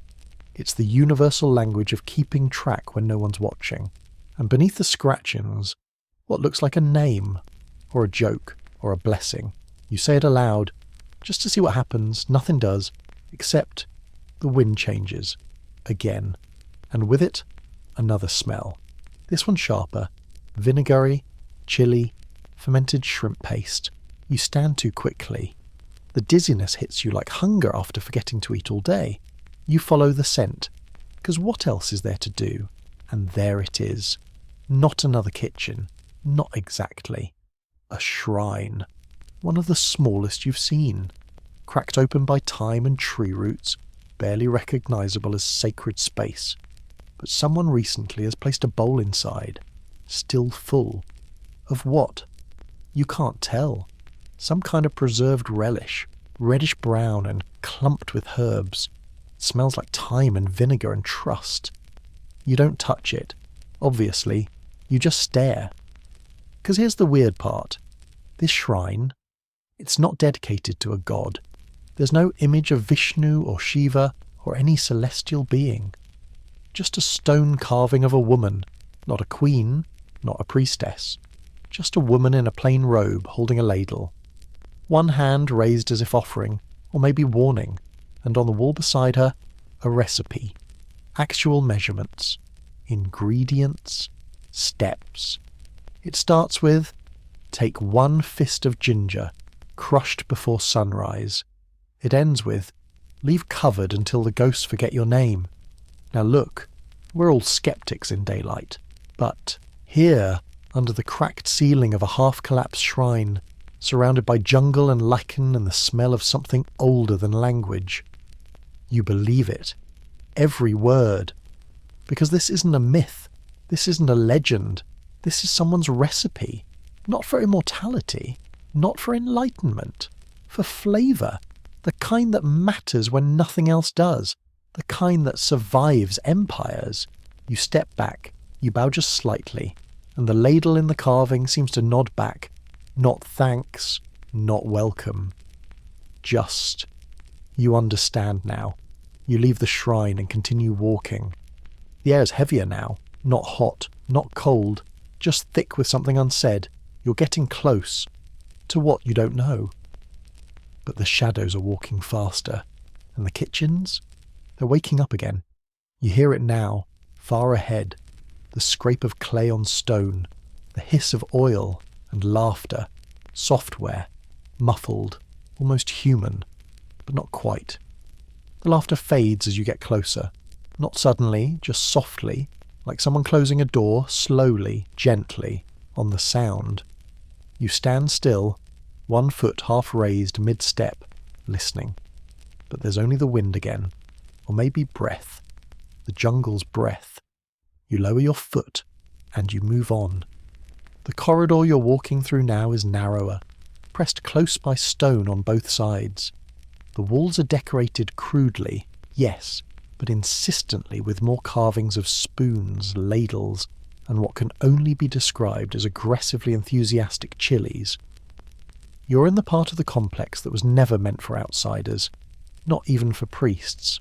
Speaker 1: It's the universal language of keeping track when no one's watching. And beneath the scratchings, what looks like a name, or a joke, or a blessing. You say it aloud, just to see what happens. Nothing does, except the wind changes. Again. And with it, another smell. This one sharper. Vinegary, chili, fermented shrimp paste. You stand too quickly. The dizziness hits you like hunger after forgetting to eat all day. You follow the scent, because what else is there to do? And there it is. Not another kitchen. Not exactly. A shrine. One of the smallest you've seen. Cracked open by time and tree roots, barely recognisable as sacred space. But someone recently has placed a bowl inside. Still full. Of what? You can't tell. Some kind of preserved relish, reddish brown and clumped with herbs. It smells like thyme and vinegar and trust. You don't touch it. Obviously, you just stare. 'Cause here's the weird part. This shrine, it's not dedicated to a god. There's no image of Vishnu or Shiva or any celestial being. Just a stone carving of a woman, not a queen, not a priestess. Just a woman in a plain robe holding a ladle. One hand raised as if offering, or maybe warning, and on the wall beside her, a recipe. Actual measurements. Ingredients. Steps. It starts with, take 1 fist of ginger, crushed before sunrise. It ends with, leave covered until the ghosts forget your name. Now look, we're all skeptics in daylight, but here, under the cracked ceiling of a half-collapsed shrine, surrounded by jungle and lichen and the smell of something older than language, you believe it. Every word. Because this isn't a myth. This isn't a legend. This is someone's recipe. Not for immortality. Not for enlightenment. For flavour. The kind that matters when nothing else does. The kind that survives empires. You step back. You bow just slightly. And the ladle in the carving seems to nod back. Not thanks. Not welcome. Just. You understand now. You leave the shrine and continue walking. The air is heavier now. Not hot. Not cold. Just thick with something unsaid. You're getting close. To what you don't know. But the shadows are walking faster. And the kitchens? They're waking up again. You hear it now, far ahead. The scrape of clay on stone. The hiss of oil and laughter. Software. Muffled. Almost human. But not quite. The laughter fades as you get closer. Not suddenly, just softly, like someone closing a door, slowly, gently, on the sound. You stand still, 1 foot half raised mid-step, listening. But there's only the wind again, or maybe breath, the jungle's breath. You lower your foot, and you move on. The corridor you're walking through now is narrower, pressed close by stone on both sides. The walls are decorated crudely, yes, but insistently with more carvings of spoons, ladles, and what can only be described as aggressively enthusiastic chilies. You're in the part of the complex that was never meant for outsiders, not even for priests.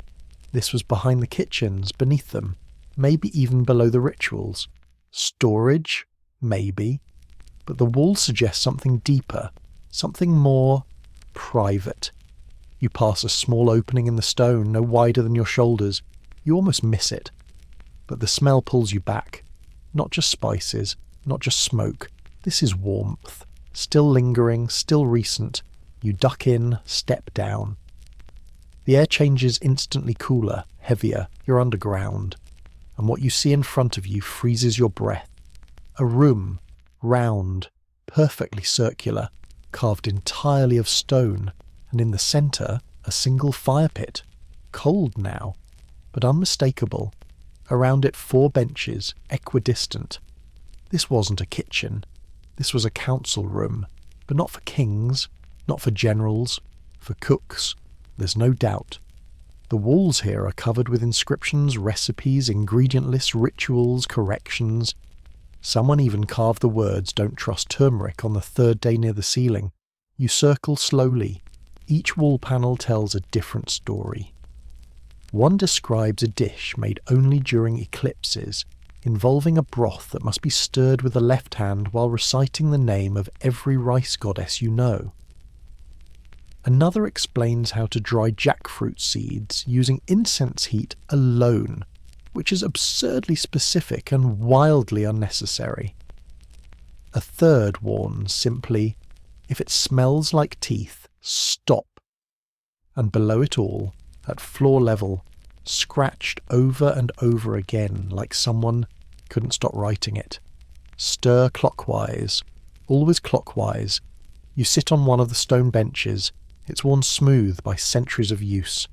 Speaker 1: This was behind the kitchens, beneath them, maybe even below the rituals. Storage? Maybe. But the walls suggest something deeper, something more private. You pass a small opening in the stone, no wider than your shoulders. You almost miss it. But the smell pulls you back. Not just spices, not just smoke. This is warmth. Still lingering, still recent. You duck in, step down. The air changes instantly cooler, heavier. You're underground. And what you see in front of you freezes your breath. A room, round, perfectly circular, carved entirely of stone, and in the centre, a single fire pit. Cold now, but unmistakable. Around it 4 benches, equidistant. This wasn't a kitchen. This was a council room, but not for kings, not for generals, for cooks. There's no doubt. The walls here are covered with inscriptions, recipes, ingredient lists, rituals, corrections. Someone even carved the words "Don't trust turmeric" on the third day near the ceiling. You circle slowly. Each wall panel tells a different story. One describes a dish made only during eclipses, involving a broth that must be stirred with the left hand while reciting the name of every rice goddess you know. Another explains how to dry jackfruit seeds using incense heat alone, which is absurdly specific and wildly unnecessary. A third warns simply, if it smells like teeth, stop. And below it all, at floor level, scratched over and over again like someone couldn't stop writing it. Stir clockwise, always clockwise. You sit on one of the stone benches. It's worn smooth by centuries of use.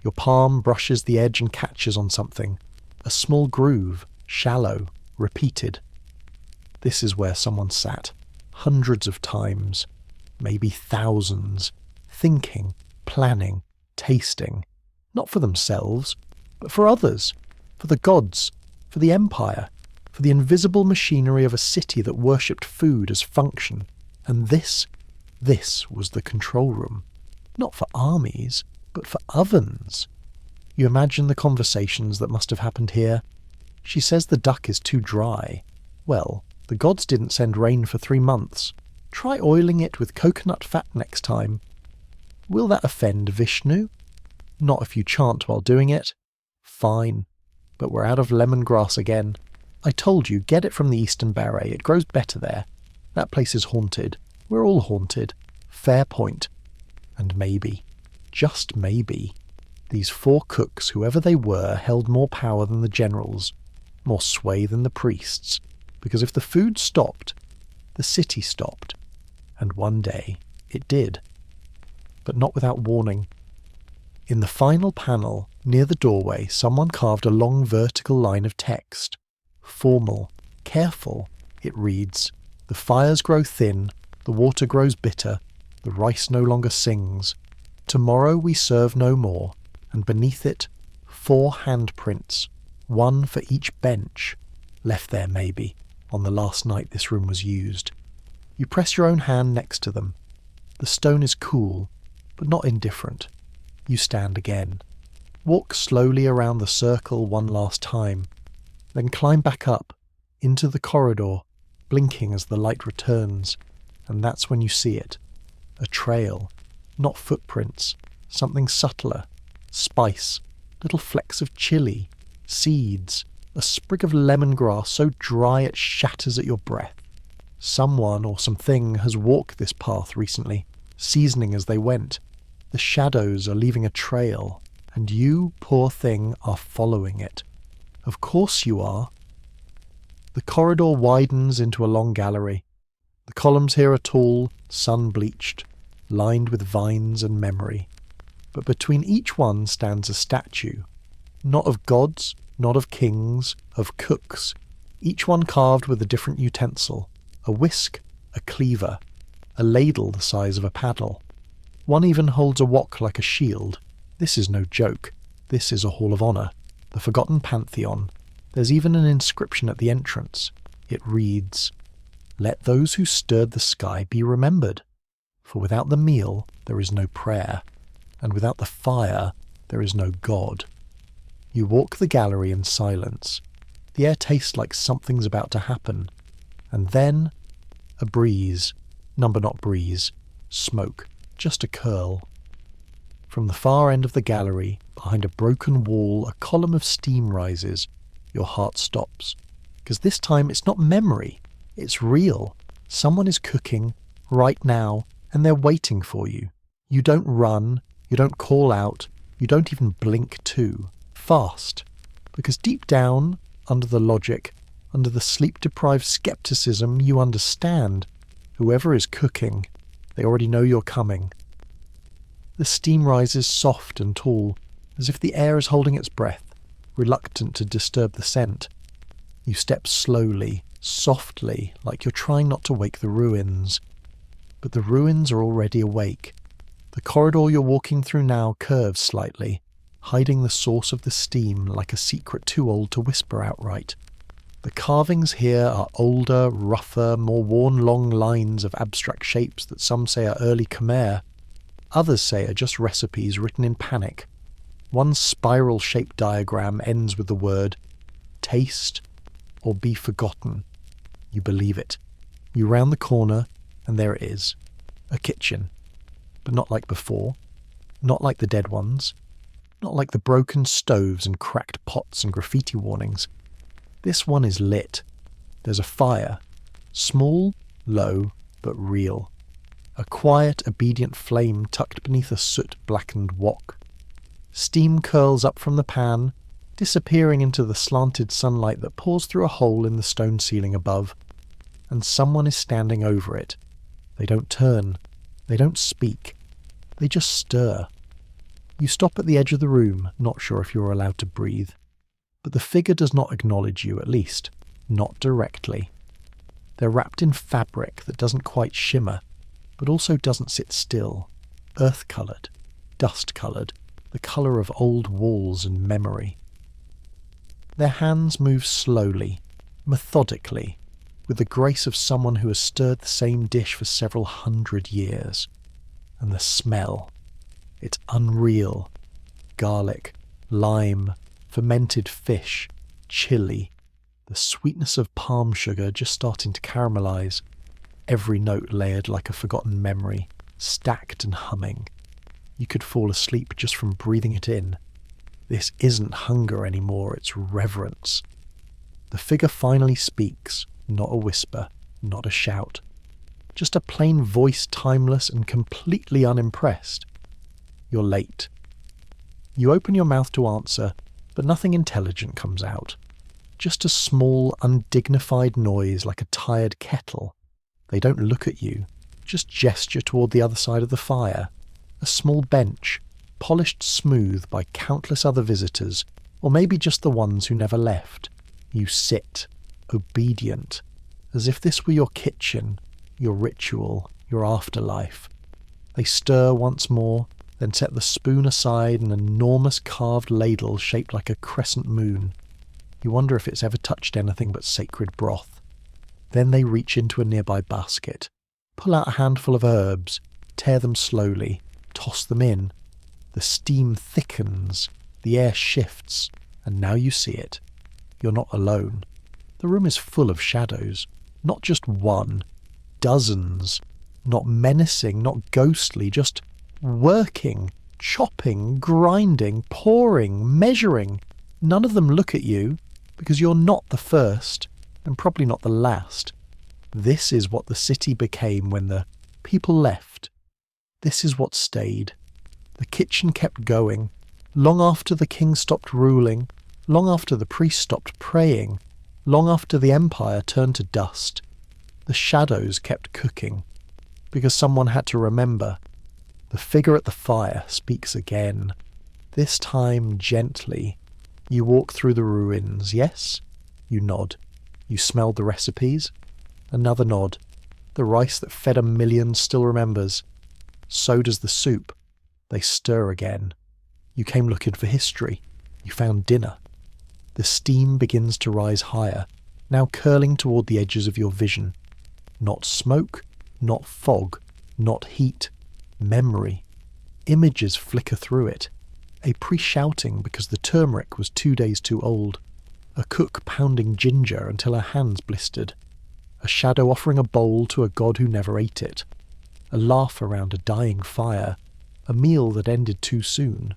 Speaker 1: Your palm brushes the edge and catches on something. A small groove, shallow, repeated. This is where someone sat, hundreds of times, maybe thousands, thinking, planning, tasting, not for themselves, but for others, for the gods, for the empire, for the invisible machinery of a city that worshipped food as function. And this was the control room. Not for armies, but for ovens. You imagine the conversations that must have happened here. She says the duck is too dry. Well, the gods didn't send rain for 3 months. Try oiling it with coconut fat next time. Will that offend Vishnu? Not if you chant while doing it. Fine. But we're out of lemongrass again. I told you, get it from the Eastern Barret. It grows better there. That place is haunted. We're all haunted. Fair point. And maybe, just maybe, these 4 cooks, whoever they were, held more power than the generals, more sway than the priests, because if the food stopped, the city stopped. And one day, it did. But not without warning. In the final panel, near the doorway, someone carved a long vertical line of text. Formal, careful, it reads, "The fires grow thin, the water grows bitter, the rice no longer sings. Tomorrow we serve no more," and beneath it, 4 handprints, one for each bench, left there maybe, on the last night this room was used. You press your own hand next to them. The stone is cool, but not indifferent. You stand again. Walk slowly around the circle one last time, then climb back up, into the corridor, blinking as the light returns, and that's when you see it. A trail, not footprints, something subtler, spice, little flecks of chili, seeds, a sprig of lemongrass so dry it shatters at your breath. Someone or something has walked this path recently, seasoning as they went. The shadows are leaving a trail, and you, poor thing, are following it. Of course you are. The corridor widens into a long gallery. The columns here are tall, sun-bleached, lined with vines and memory. But between each one stands a statue, not of gods, not of kings, of cooks, each one carved with a different utensil, a whisk, a cleaver, a ladle the size of a paddle. One even holds a wok like a shield. This is no joke. This is a hall of honor, the forgotten pantheon. There's even an inscription at the entrance. It reads, "Let those who stirred the sky be remembered. For without the meal there is no prayer, and without the fire there is no God." You walk the gallery in silence. The air tastes like something's about to happen. And then, a breeze. Number not breeze. Smoke. Just a curl. From the far end of the gallery, behind a broken wall, a column of steam rises. Your heart stops. Because this time it's not memory. It's real. Someone is cooking, right now, and they're waiting for you. You don't run. You don't call out. You don't even blink too. Fast. Because deep down, under the logic, under the sleep-deprived skepticism, you understand. Whoever is cooking, they already know you're coming. The steam rises soft and tall, as if the air is holding its breath, reluctant to disturb the scent. You step slowly, softly, like you're trying not to wake the ruins. But the ruins are already awake. The corridor you're walking through now curves slightly. hiding the source of the steam like a secret too old to whisper outright. The carvings here are older, rougher, more worn long lines of abstract shapes that some say are early Khmer. Others say are just recipes written in panic. One spiral-shaped diagram ends with the word, taste or be forgotten. You believe it. You round the corner, and there it is. A kitchen. But not like before. Not like the dead ones. Not like the broken stoves and cracked pots and graffiti warnings. This one is lit. There's a fire. Small, low, but real. A quiet, obedient flame tucked beneath a soot-blackened wok. Steam curls up from the pan, disappearing into the slanted sunlight that pours through a hole in the stone ceiling above, and someone is standing over it. They don't turn. They don't speak. They just stir. You stop at the edge of the room, not sure if you're allowed to breathe. But the figure does not acknowledge you, at least. Not directly. They're wrapped in fabric that doesn't quite shimmer, but also doesn't sit still. Earth-coloured, dust-coloured, the colour of old walls and memory. Their hands move slowly, methodically, with the grace of someone who has stirred the same dish for several hundred years. And the smell. It's unreal. Garlic, lime, fermented fish, chili, the sweetness of palm sugar just starting to caramelise, every note layered like a forgotten memory, stacked and humming. You could fall asleep just from breathing it in. This isn't hunger anymore, it's reverence. The figure finally speaks, not a whisper, not a shout. Just a plain voice, timeless and completely unimpressed. You're late. You open your mouth to answer, but nothing intelligent comes out. Just a small, undignified noise like a tired kettle. They don't look at you, just gesture toward the other side of the fire. A small bench, polished smooth by countless other visitors, or maybe just the ones who never left. You sit, obedient, as if this were your kitchen, your ritual, your afterlife. They stir once more, then set the spoon aside, an enormous carved ladle shaped like a crescent moon. You wonder if it's ever touched anything but sacred broth. Then they reach into a nearby basket, pull out a handful of herbs, tear them slowly, toss them in. The steam thickens, the air shifts, and now you see it. You're not alone. The room is full of shadows, not just one, dozens, not menacing, not ghostly, just working, chopping, grinding, pouring, measuring. None of them look at you, because you're not the first, and probably not the last. This is what the city became when the people left. This is what stayed. The kitchen kept going, long after the king stopped ruling, long after the priest stopped praying, long after the empire turned to dust. The shadows kept cooking, because someone had to remember. The figure at the fire speaks again, this time gently. You walk through the ruins, yes? You nod. You smelled the recipes? Another nod. The rice that fed a million still remembers. So does the soup. They stir again. You came looking for history. You found dinner. The steam begins to rise higher, now curling toward the edges of your vision. Not smoke, not fog, not heat. Memory. Images flicker through it. A pre-shouting because the turmeric was 2 days too old. A cook pounding ginger until her hands blistered. A shadow offering a bowl to a god who never ate it. A laugh around a dying fire. A meal that ended too soon.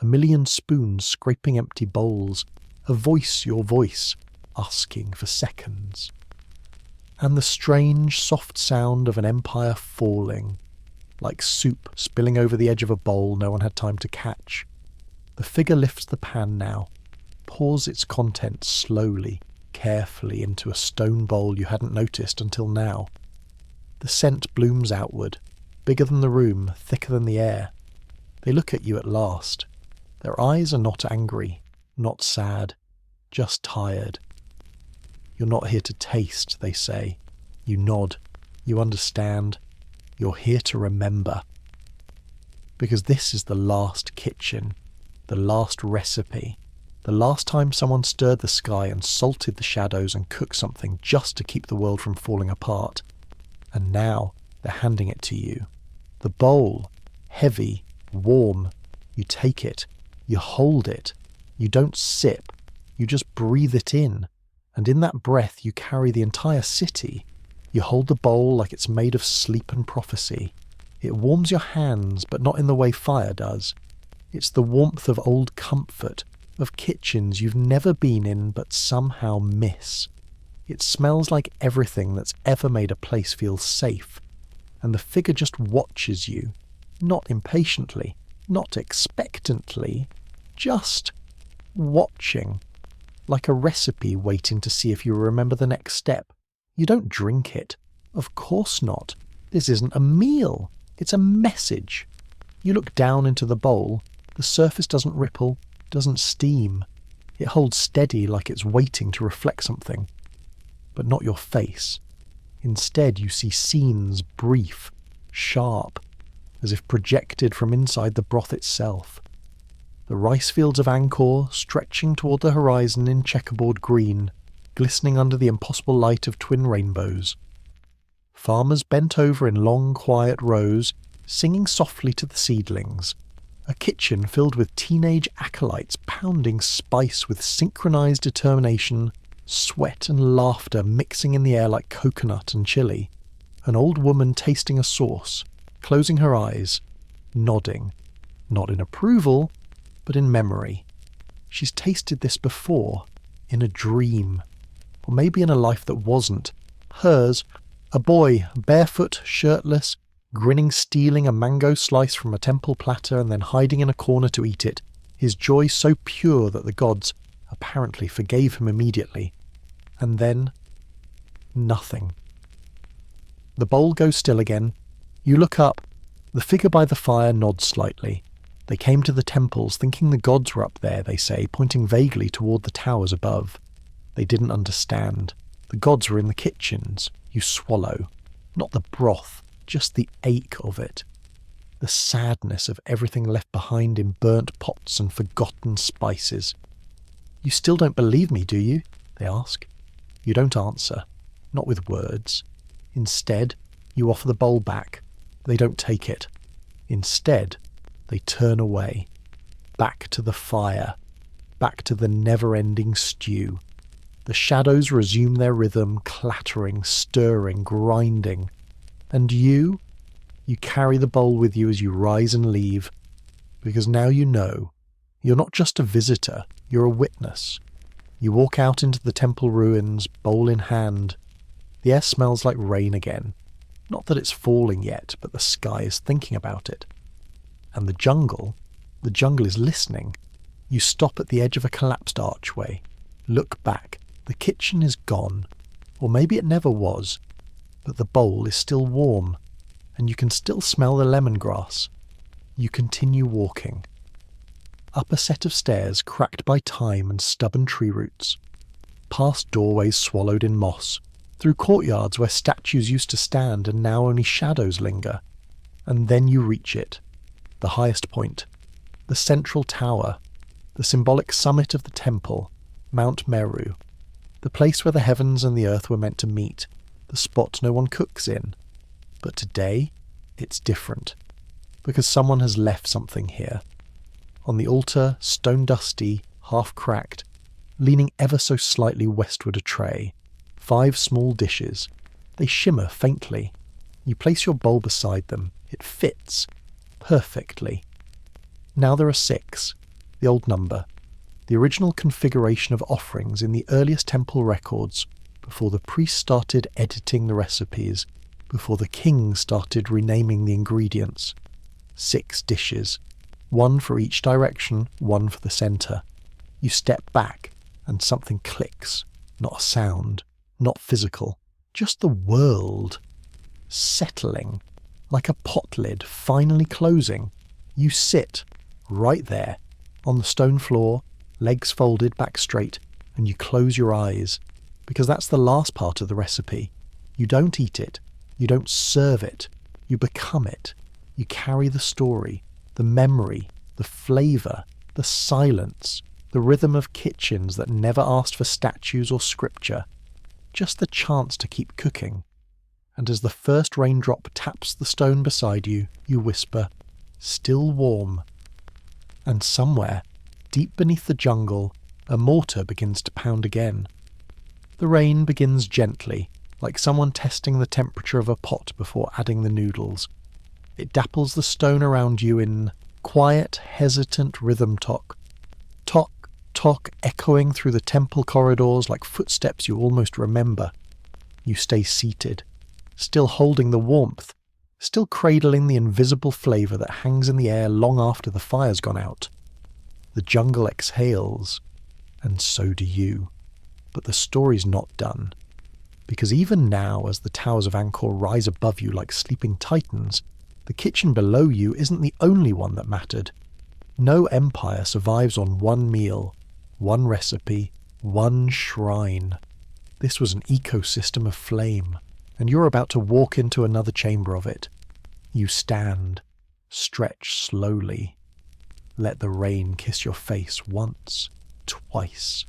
Speaker 1: A million spoons scraping empty bowls. A voice, your voice, asking for seconds. And the strange, soft sound of an empire falling. Like soup spilling over the edge of a bowl no one had time to catch. The figure lifts the pan now, pours its contents slowly, carefully into a stone bowl you hadn't noticed until now. The scent blooms outward, bigger than the room, thicker than the air. They look at you at last. Their eyes are not angry, not sad, just tired. You're not here to taste, they say. You nod. You understand. You're here to remember. Because this is the last kitchen. The last recipe. The last time someone stirred the sky and salted the shadows and cooked something just to keep the world from falling apart. And now they're handing it to you. The bowl, heavy, warm. You take it. You hold it. You don't sip. You just breathe it in. And in that breath you carry the entire city. You hold the bowl like it's made of sleep and prophecy. It warms your hands, but not in the way fire does. It's the warmth of old comfort, of kitchens you've never been in but somehow miss. It smells like everything that's ever made a place feel safe. And the figure just watches you, not impatiently, not expectantly, just watching. Like a recipe waiting to see if you remember the next step. You don't drink it. Of course not. This isn't a meal. It's a message. You look down into the bowl. The surface doesn't ripple, doesn't steam. It holds steady like it's waiting to reflect something. But not your face. Instead, you see scenes brief, sharp, as if projected from inside the broth itself. The rice fields of Angkor stretching toward the horizon in checkerboard green, glistening under the impossible light of twin rainbows. Farmers bent over in long, quiet rows, singing softly to the seedlings. A kitchen filled with teenage acolytes pounding spice with synchronized determination, sweat and laughter mixing in the air like coconut and chili. An old woman tasting a sauce, closing her eyes, nodding, not in approval, but in memory. She's tasted this before, in a dream, or maybe in a life that wasn't. Hers, a boy, barefoot, shirtless, grinning, stealing a mango slice from a temple platter and then hiding in a corner to eat it, his joy so pure that the gods apparently forgave him immediately. And then, nothing. The bowl goes still again. You look up. The figure by the fire nods slightly. They came to the temples, thinking the gods were up there, they say, pointing vaguely toward the towers above. They didn't understand. The gods were in the kitchens. You swallow. Not the broth, just the ache of it. The sadness of everything left behind in burnt pots and forgotten spices. You still don't believe me, do you? They ask. You don't answer. Not with words. Instead, you offer the bowl back. They don't take it. Instead, they turn away. Back to the fire. Back to the never-ending stew. The shadows resume their rhythm, clattering, stirring, grinding. And you carry the bowl with you as you rise and leave, because now you know. You're not just a visitor, you're a witness. You walk out into the temple ruins, bowl in hand. The air smells like rain again. Not that it's falling yet, but the sky is thinking about it. And the jungle is listening. You stop at the edge of a collapsed archway. Look back. The kitchen is gone. Or maybe it never was. But the bowl is still warm. And you can still smell the lemongrass. You continue walking. Up a set of stairs cracked by time and stubborn tree roots. Past doorways swallowed in moss. Through courtyards where statues used to stand and now only shadows linger. And then you reach it. The highest point. The central tower. The symbolic summit of the temple. Mount Meru. The place where the heavens and the earth were meant to meet. The spot no one cooks in. But today, it's different. Because someone has left something here. On the altar, stone dusty, half cracked, leaning ever so slightly westward a tray. 5 small dishes. They shimmer faintly. You place your bowl beside them. It fits. Perfectly. Now there are 6. The old number. The original configuration of offerings in the earliest temple records, before the priest started editing the recipes, before the king started renaming the ingredients. 6 dishes. 1 for each direction, 1 for the centre. You step back, and something clicks. Not a sound. Not physical. Just the world. Settling. Like a pot lid finally closing. You sit, right there, on the stone floor, legs folded back straight, and you close your eyes. Because that's the last part of the recipe. You don't eat it. You don't serve it. You become it. You carry the story, the memory, the flavour, The silence, the rhythm of kitchens that never asked for statues or scripture, just the chance to keep cooking. And as the first raindrop taps the stone beside you, you whisper, "Still warm." And somewhere, deep beneath the jungle, a mortar begins to pound again. The rain begins gently, like someone testing the temperature of a pot before adding the noodles. It dapples the stone around you in quiet, hesitant rhythm talk. Tock, tock, echoing through the temple corridors like footsteps you almost remember. You stay seated, still holding the warmth, still cradling the invisible flavour that hangs in the air long after the fire's gone out. The jungle exhales, and so do you. But the story's not done. Because even now, as the towers of Angkor rise above you like sleeping titans, the kitchen below you isn't the only one that mattered. No empire survives on one meal, one recipe, one shrine. This was an ecosystem of flame, and you're about to walk into another chamber of it. You stand, stretch slowly. Let the rain kiss your face once, twice,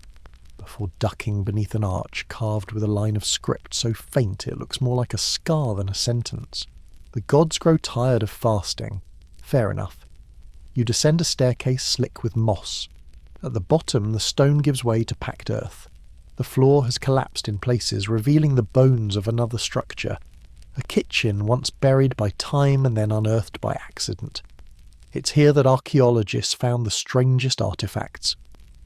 Speaker 1: before ducking beneath an arch carved with a line of script so faint it looks more like a scar than a sentence. The gods grow tired of fasting. Fair enough. You descend a staircase slick with moss. At the bottom, the stone gives way to packed earth. The floor has collapsed in places, revealing the bones of another structure. A kitchen once buried by time and then unearthed by accident. It's here that archaeologists found the strangest artifacts.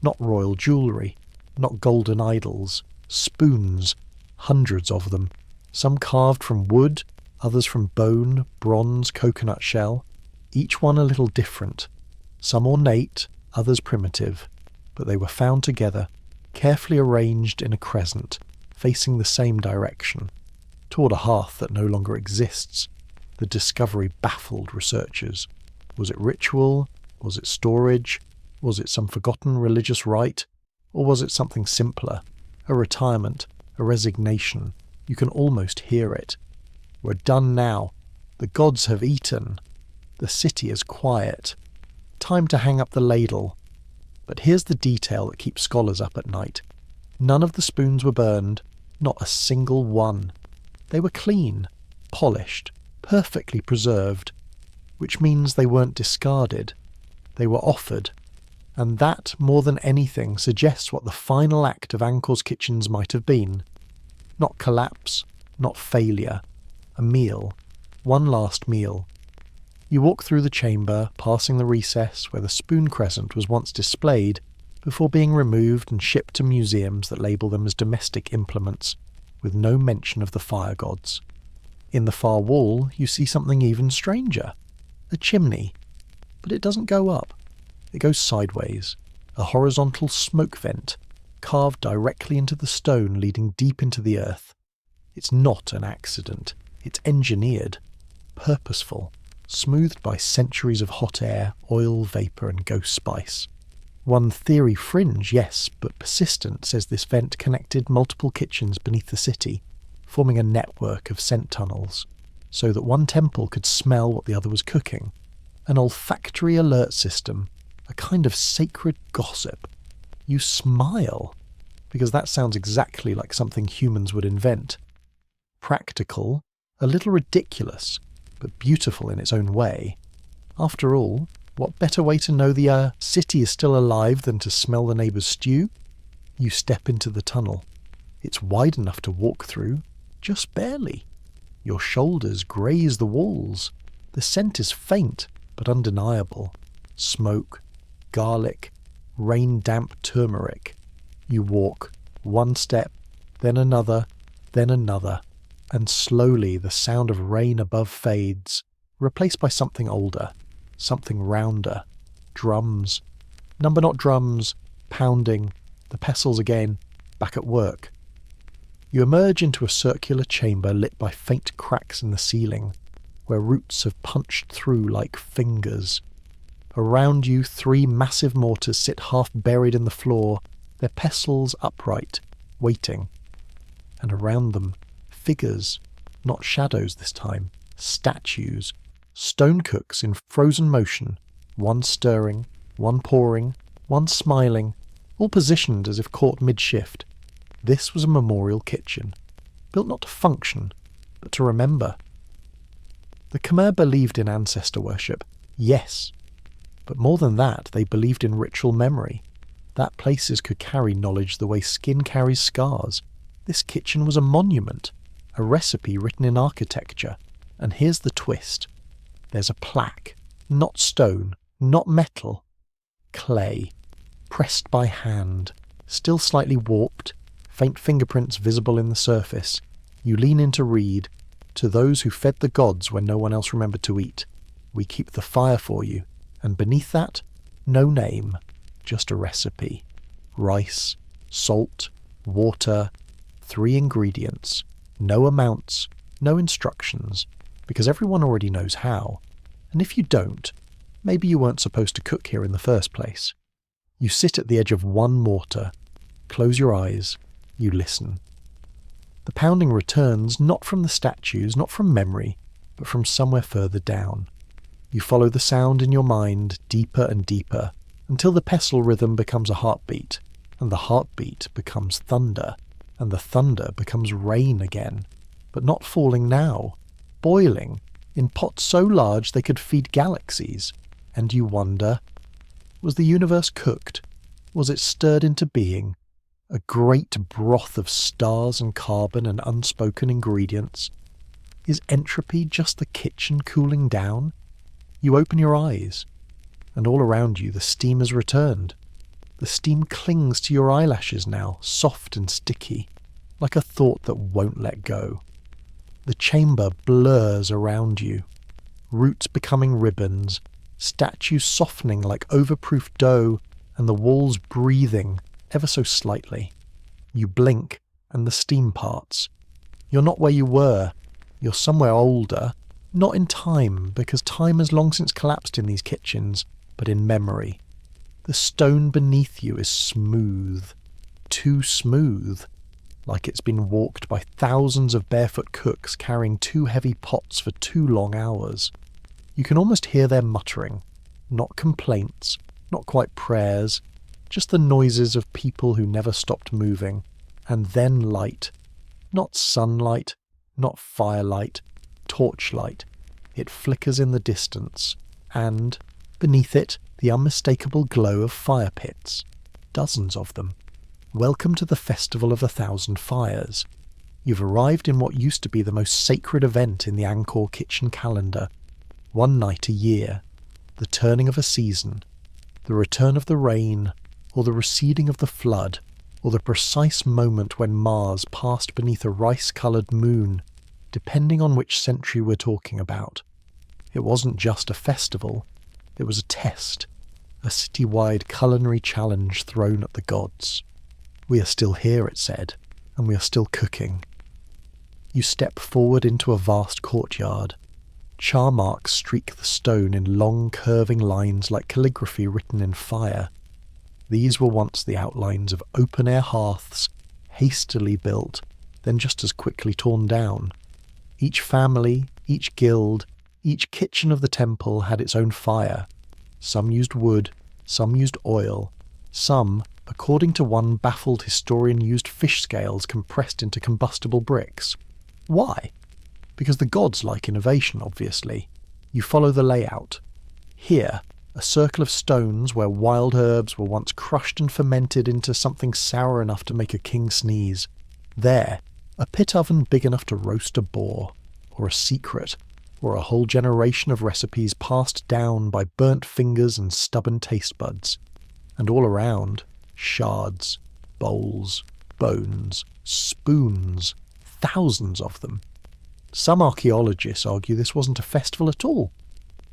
Speaker 1: Not royal jewellery, not golden idols, spoons, hundreds of them. Some carved from wood, others from bone, bronze, coconut shell. Each one a little different. Some ornate, others primitive. But they were found together, carefully arranged in a crescent, facing the same direction, toward a hearth that no longer exists. The discovery baffled researchers. Was it ritual? Was it storage? Was it some forgotten religious rite? Or was it something simpler? A retirement, a resignation. You can almost hear it. We're done now. The gods have eaten. The city is quiet. Time to hang up the ladle. But here's the detail that keeps scholars up at night. None of the spoons were burned, not a single one. They were clean, polished, perfectly preserved, which means they weren't discarded. They were offered. And that, more than anything, suggests what the final act of Angkor's kitchens might have been. Not collapse, not failure. A meal. One last meal. You walk through the chamber, passing the recess where the spoon crescent was once displayed, before being removed and shipped to museums that label them as domestic implements, with no mention of the fire gods. In the far wall, you see something even stranger. A chimney. But it doesn't go up. It goes sideways. A horizontal smoke vent, carved directly into the stone leading deep into the earth. It's not an accident. It's engineered. Purposeful. Smoothed by centuries of hot air, oil, vapour and ghost spice. One theory fringe, yes, but persistent, says this vent connected multiple kitchens beneath the city, forming a network of scent tunnels, so that one temple could smell what the other was cooking. An olfactory alert system, a kind of sacred gossip. You smile, because that sounds exactly like something humans would invent. Practical, a little ridiculous, but beautiful in its own way. After all, what better way to know the city is still alive than to smell the neighbour's stew? You step into the tunnel. It's wide enough to walk through, just barely. Your shoulders graze the walls. The scent is faint, but undeniable. Smoke, garlic, rain-damp turmeric. You walk, one step, then another, and slowly the sound of rain above fades, replaced by something older, something rounder. Drums. Number not drums, pounding, the pestles again, back at work. You emerge into a circular chamber lit by faint cracks in the ceiling, where roots have punched through like fingers. Around you, 3 massive mortars sit half buried in the floor, their pestles upright, waiting. And around them, figures, not shadows this time, statues, stone cooks in frozen motion, one stirring, One pouring, one smiling, all positioned as if caught mid-shift. This was a memorial kitchen, built not to function, but to remember. The Khmer believed in ancestor worship, yes, but more than that, they believed in ritual memory, that places could carry knowledge the way skin carries scars. This kitchen was a monument, a recipe written in architecture, and here's the twist. There's a plaque, not stone, not metal, clay, pressed by hand, still slightly warped, faint fingerprints visible in the surface. You lean in to read, "To those who fed the gods when no one else remembered to eat, we keep the fire for you," and beneath that, no name, just a recipe. Rice, salt, water, 3 ingredients, no amounts, no instructions, because everyone already knows how. And if you don't, maybe you weren't supposed to cook here in the first place. You sit at the edge of one mortar, close your eyes, you listen. The pounding returns not from the statues, not from memory, but from somewhere further down. You follow the sound in your mind deeper and deeper, until the pestle rhythm becomes a heartbeat, and the heartbeat becomes thunder, and the thunder becomes rain again, but not falling now, boiling, in pots so large they could feed galaxies. And you wonder, was the universe cooked? Was it stirred into being? A great broth of stars and carbon and unspoken ingredients? Is entropy just the kitchen cooling down? You open your eyes, and all around you the steam has returned. The steam clings to your eyelashes now, soft and sticky, like a thought that won't let go. The chamber blurs around you, roots becoming ribbons, statues softening like overproof dough, and the walls breathing ever so slightly. You blink, and the steam parts. You're not where you were. You're somewhere older, not in time, because time has long since collapsed in these kitchens, but in memory. The stone beneath you is smooth, too smooth, like it's been walked by thousands of barefoot cooks carrying 2 heavy pots for 2 long hours. You can almost hear their muttering, not complaints, not quite prayers, just the noises of people who never stopped moving, and then light. Not sunlight, not firelight, torchlight. It flickers in the distance, and, beneath it, the unmistakable glow of fire pits. Dozens of them. Welcome to the Festival of 1,000 Fires. You've arrived in what used to be the most sacred event in the Angkor kitchen calendar. One night a year. The turning of a season. The return of the rain, or the receding of the flood, or the precise moment when Mars passed beneath a rice-coloured moon, depending on which century we're talking about. It wasn't just a festival, it was a test, a city-wide culinary challenge thrown at the gods. We are still here, it said, and we are still cooking. You step forward into a vast courtyard. Char marks streak the stone in long curving lines like calligraphy written in fire. These were once the outlines of open-air hearths, hastily built, then just as quickly torn down. Each family, each guild, each kitchen of the temple had its own fire. Some used wood, some used oil, some, according to one baffled historian, used fish scales compressed into combustible bricks. Why? Because the gods like innovation, obviously. You follow the layout. Here, a circle of stones where wild herbs were once crushed and fermented into something sour enough to make a king sneeze. There, a pit oven big enough to roast a boar, or a secret, or a whole generation of recipes passed down by burnt fingers and stubborn taste buds. And all around, shards, bowls, bones, spoons, thousands of them. Some archaeologists argue this wasn't a festival at all,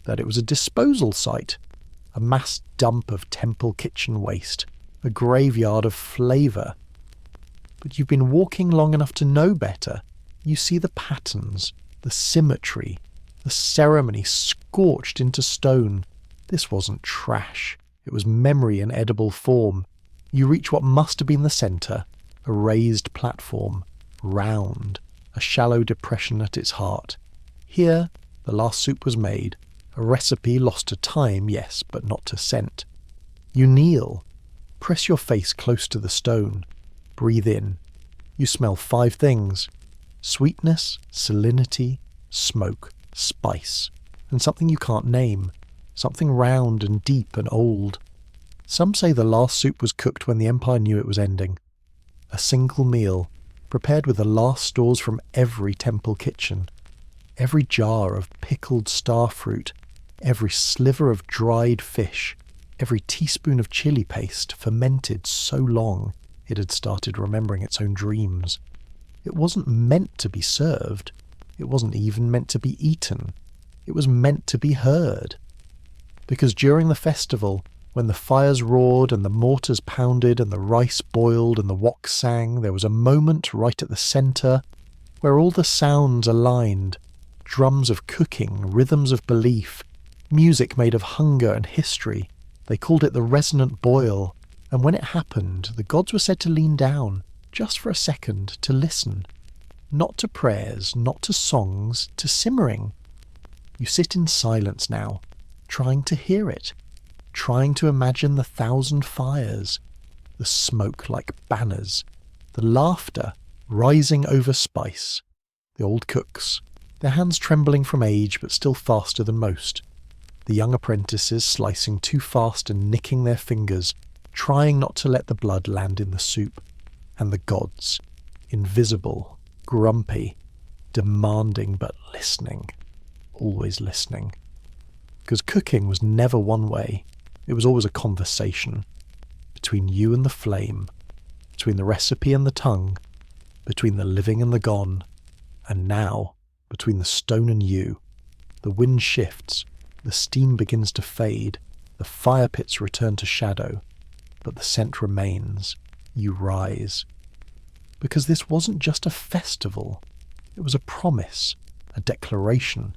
Speaker 1: that it was a disposal site, a mass dump of temple kitchen waste, a graveyard of flavour. But you've been walking long enough to know better. You see the patterns, the symmetry, the ceremony scorched into stone. This wasn't trash. It was memory in edible form. You reach what must have been the centre, a raised platform, round, a shallow depression at its heart. Here, the last soup was made. A recipe lost to time, yes, but not to scent. You kneel, press your face close to the stone, breathe in. You smell 5 things: sweetness, salinity, smoke, spice, and something you can't name, something round and deep and old. Some say the last soup was cooked when the Empire knew it was ending. A single meal, prepared with the last stores from every temple kitchen. Every jar of pickled starfruit, every sliver of dried fish, every teaspoon of chili paste fermented so long it had started remembering its own dreams. It wasn't meant to be served. It wasn't even meant to be eaten. It was meant to be heard. Because during the festival, when the fires roared and the mortars pounded and the rice boiled and the wok sang, there was a moment right at the centre where all the sounds aligned. Drums of cooking, rhythms of belief, music made of hunger and history. They called it the resonant boil, and when it happened, the gods were said to lean down, just for a second, to listen. Not to prayers, not to songs, to simmering. You sit in silence now, trying to hear it, trying to imagine the 1,000 fires, the smoke like banners, the laughter rising over spice, the old cooks, their hands trembling from age but still faster than most, the young apprentices slicing too fast and nicking their fingers, trying not to let the blood land in the soup, and the gods, invisible, grumpy, demanding but listening, always listening. Because cooking was never one way, it was always a conversation, between you and the flame, between the recipe and the tongue, between the living and the gone, and now, between the stone and you. The wind shifts, the steam begins to fade, the fire pits return to shadow, but the scent remains. You rise. Because this wasn't just a festival, it was a promise, a declaration.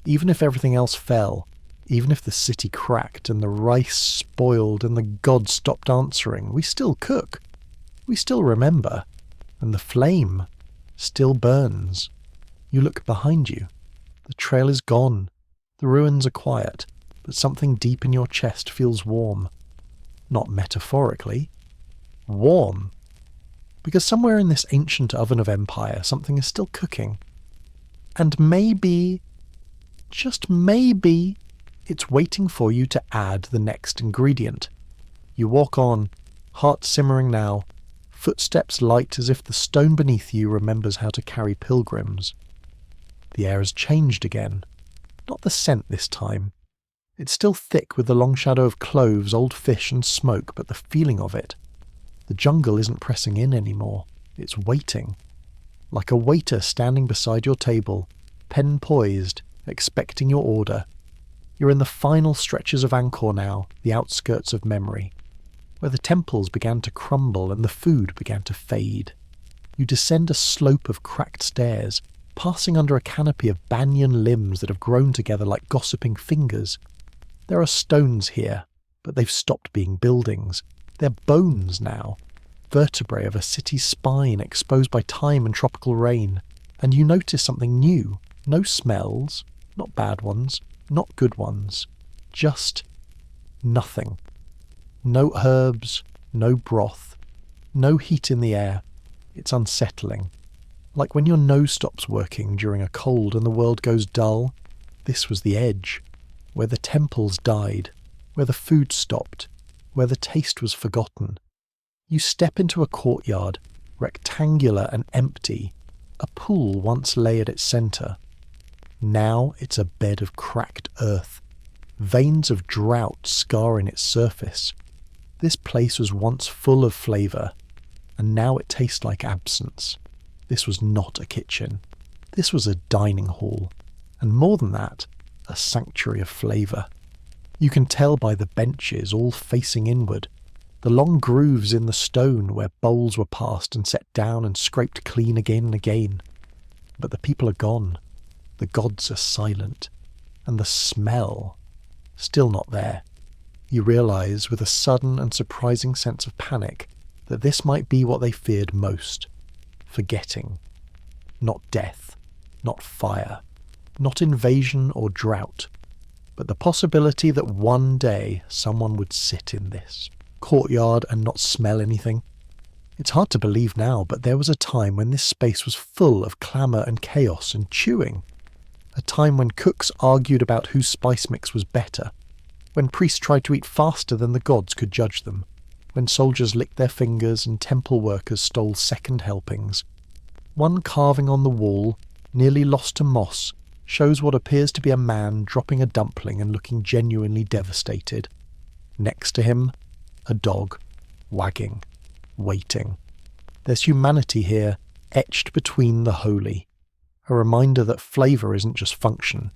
Speaker 1: Even if everything else fell, even if the city cracked and the rice spoiled and the gods stopped answering, we still cook, we still remember, and the flame still burns. You look behind you. The trail is gone. The ruins are quiet, but something deep in your chest feels warm. Not metaphorically. Warm. Because somewhere in this ancient oven of empire, something is still cooking. And maybe, just maybe, it's waiting for you to add the next ingredient. You walk on, heart simmering now, footsteps light as if the stone beneath you remembers how to carry pilgrims. The air has changed again. Not the scent this time. It's still thick with the long shadow of cloves, old fish and smoke, but the feeling of it. The jungle isn't pressing in anymore. It's waiting. Like a waiter standing beside your table, pen poised, expecting your order. You're in the final stretches of Angkor now, the outskirts of memory, where the temples began to crumble and the food began to fade. You descend a slope of cracked stairs, passing under a canopy of banyan limbs that have grown together like gossiping fingers. There are stones here, but they've stopped being buildings. They're bones now, vertebrae of a city's spine exposed by time and tropical rain. And you notice something new. No smells, not bad ones, not good ones. Just nothing. No herbs, no broth, no heat in the air. It's unsettling. Like when your nose stops working during a cold and the world goes dull. This was the edge, where the temples died, where the food stopped, where the taste was forgotten. You step into a courtyard, rectangular and empty. A pool once lay at its centre. Now it's a bed of cracked earth, veins of drought scarring its surface. This place was once full of flavour, and now it tastes like absence. This was not a kitchen. This was a dining hall, and more than that, a sanctuary of flavour. You can tell by the benches all facing inward, the long grooves in the stone where bowls were passed and set down and scraped clean again and again. But the people are gone. The gods are silent. And the smell, still not there. You realise with a sudden and surprising sense of panic that this might be what they feared most. Forgetting. Not death. Not fire. Not invasion or drought. but the possibility that one day someone would sit in this courtyard and not smell anything. It's hard to believe now, but there was a time when this space was full of clamour and chaos and chewing. A time when cooks argued about whose spice mix was better, when priests tried to eat faster than the gods could judge them, when soldiers licked their fingers and temple workers stole second helpings. One carving on the wall, nearly lost to moss, shows what appears to be a man dropping a dumpling and looking genuinely devastated. Next to him, a dog, wagging, waiting. There's humanity here, etched between the holy. A reminder that flavour isn't just function,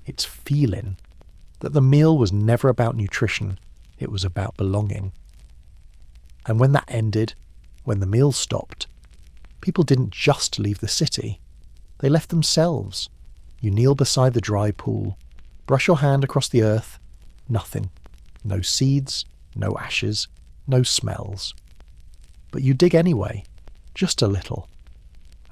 Speaker 1: it's feeling. That the meal was never about nutrition, it was about belonging. And when that ended, when the meal stopped, people didn't just leave the city. They left themselves. You kneel beside the dry pool, brush your hand across the earth, nothing. No seeds, no ashes, no smells. But you dig anyway, just a little.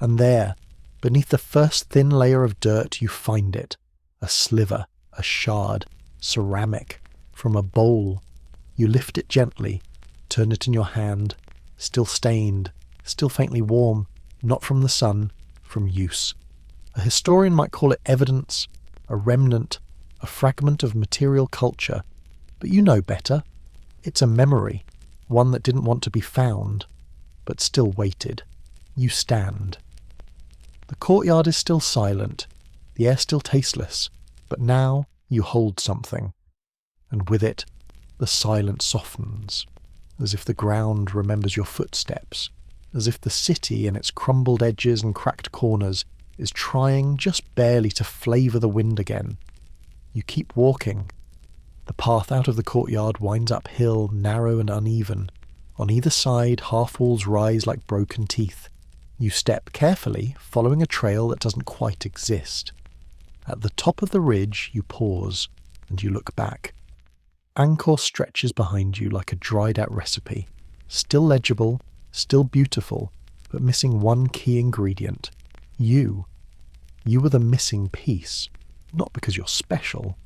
Speaker 1: And there, beneath the first thin layer of dirt, you find it. A sliver, a shard, ceramic, from a bowl. You lift it gently, turn it in your hand, still stained, still faintly warm, not from the sun, from use. A historian might call it evidence, a remnant, a fragment of material culture, but you know better. It's a memory, one that didn't want to be found, but still waited. You stand. The courtyard is still silent, the air still tasteless, but now you hold something, and with it, the silence softens, as if the ground remembers your footsteps, as if the city in its crumbled edges and cracked corners is trying just barely to flavour the wind again. You keep walking. The path out of the courtyard winds uphill, narrow and uneven. On either side, half-walls rise like broken teeth. You step carefully, following a trail that doesn't quite exist. At the top of the ridge, you pause, and you look back. Angkor stretches behind you like a dried-out recipe, still legible, still beautiful, but missing one key ingredient. You. You were the missing piece, not because you're special,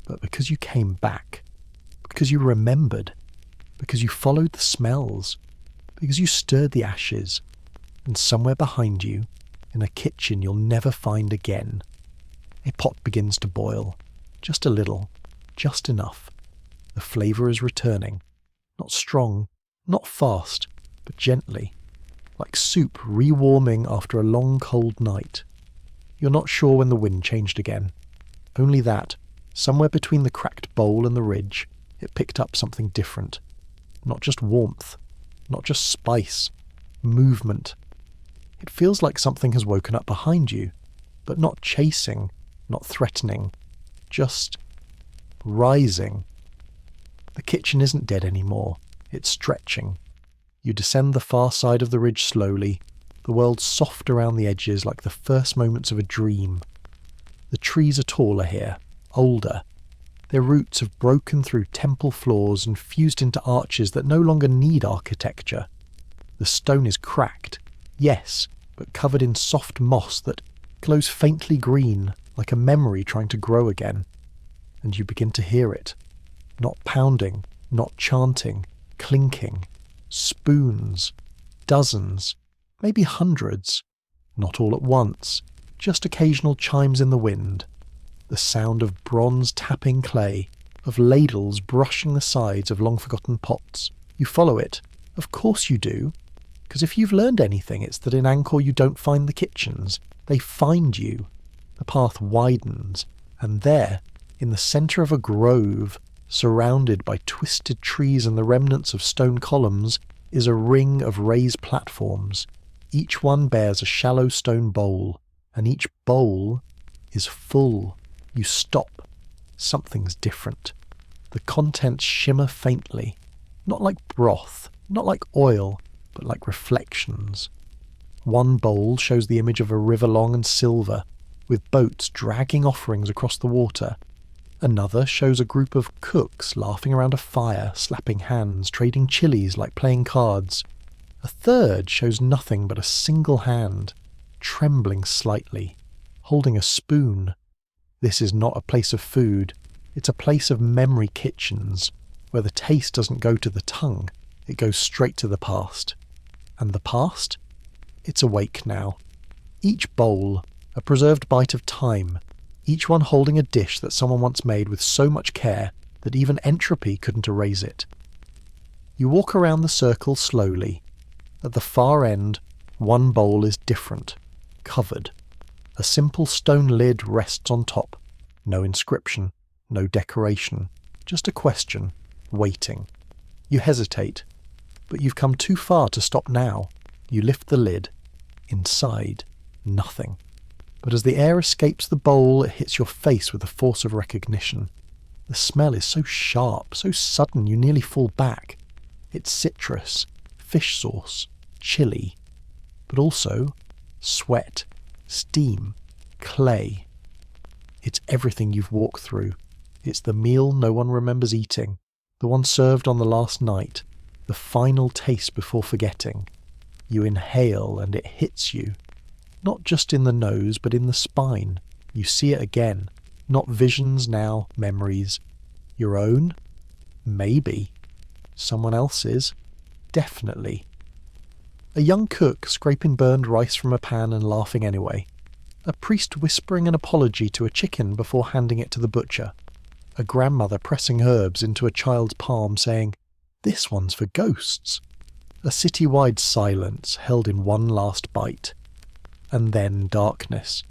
Speaker 1: but because you came back, because you remembered, because you followed the smells, because you stirred the ashes, and somewhere behind you, in a kitchen you'll never find again, a pot begins to boil, just a little, just enough. The flavour is returning, not strong, not fast, but gently, like soup rewarming after a long cold night. You're not sure when the wind changed again. Only that, somewhere between the cracked bowl and the ridge, it picked up something different. Not just warmth, not just spice, movement. It feels like something has woken up behind you, but not chasing, not threatening, just rising. The kitchen isn't dead anymore, it's stretching. You descend the far side of the ridge slowly, the world soft around the edges like the first moments of a dream. The trees are taller here, older. Their roots have broken through temple floors and fused into arches that no longer need architecture. The stone is cracked, yes, but covered in soft moss that glows faintly green, like a memory trying to grow again. And you begin to hear it. Not pounding, not chanting, clinking. Spoons, dozens, maybe hundreds, not all at once, just occasional chimes in the wind, the sound of bronze tapping clay, of ladles brushing the sides of long-forgotten pots. You follow it, of course you do, because if you've learned anything, it's that in Angkor you don't find the kitchens, they find you. The path widens, and there, in the centre of a grove, surrounded by twisted trees and the remnants of stone columns, is a ring of raised platforms. Each one bears a shallow stone bowl, and each bowl is full. You stop. Something's different. The contents shimmer faintly, not like broth, not like oil, but like reflections. One bowl shows the image of a river long and silver, with boats dragging offerings across the water. Another shows a group of cooks laughing around a fire, slapping hands, trading chilies like playing cards. A third shows nothing but a single hand, trembling slightly, holding a spoon. This is not a place of food, It's a place of memory kitchens, where the taste doesn't go to the tongue, it goes straight to the past. And the past? It's awake now. Each bowl, a preserved bite of time, each one holding a dish that someone once made with so much care that even entropy couldn't erase it. You walk around the circle slowly. At the far end, one bowl is different, covered. A simple stone lid rests on top. No inscription, no decoration, just a question, waiting. You hesitate, but you've come too far to stop now. You lift the lid. Inside, nothing. But as the air escapes the bowl, it hits your face with the force of recognition. The smell is so sharp, so sudden, you nearly fall back. It's citrus, fish sauce, chili, but also sweat, steam, clay. It's everything you've walked through. It's the meal no one remembers eating, the one served on the last night, the final taste before forgetting. You inhale and it hits you. Not just in the nose, but in the spine. You see it again. Not visions now, memories. Your own? Maybe. Someone else's? Definitely. A young cook scraping burned rice from a pan and laughing anyway. A priest whispering an apology to a chicken before handing it to the butcher. A grandmother pressing herbs into a child's palm saying, "This one's for ghosts." A city-wide silence held in one last bite. And then darkness.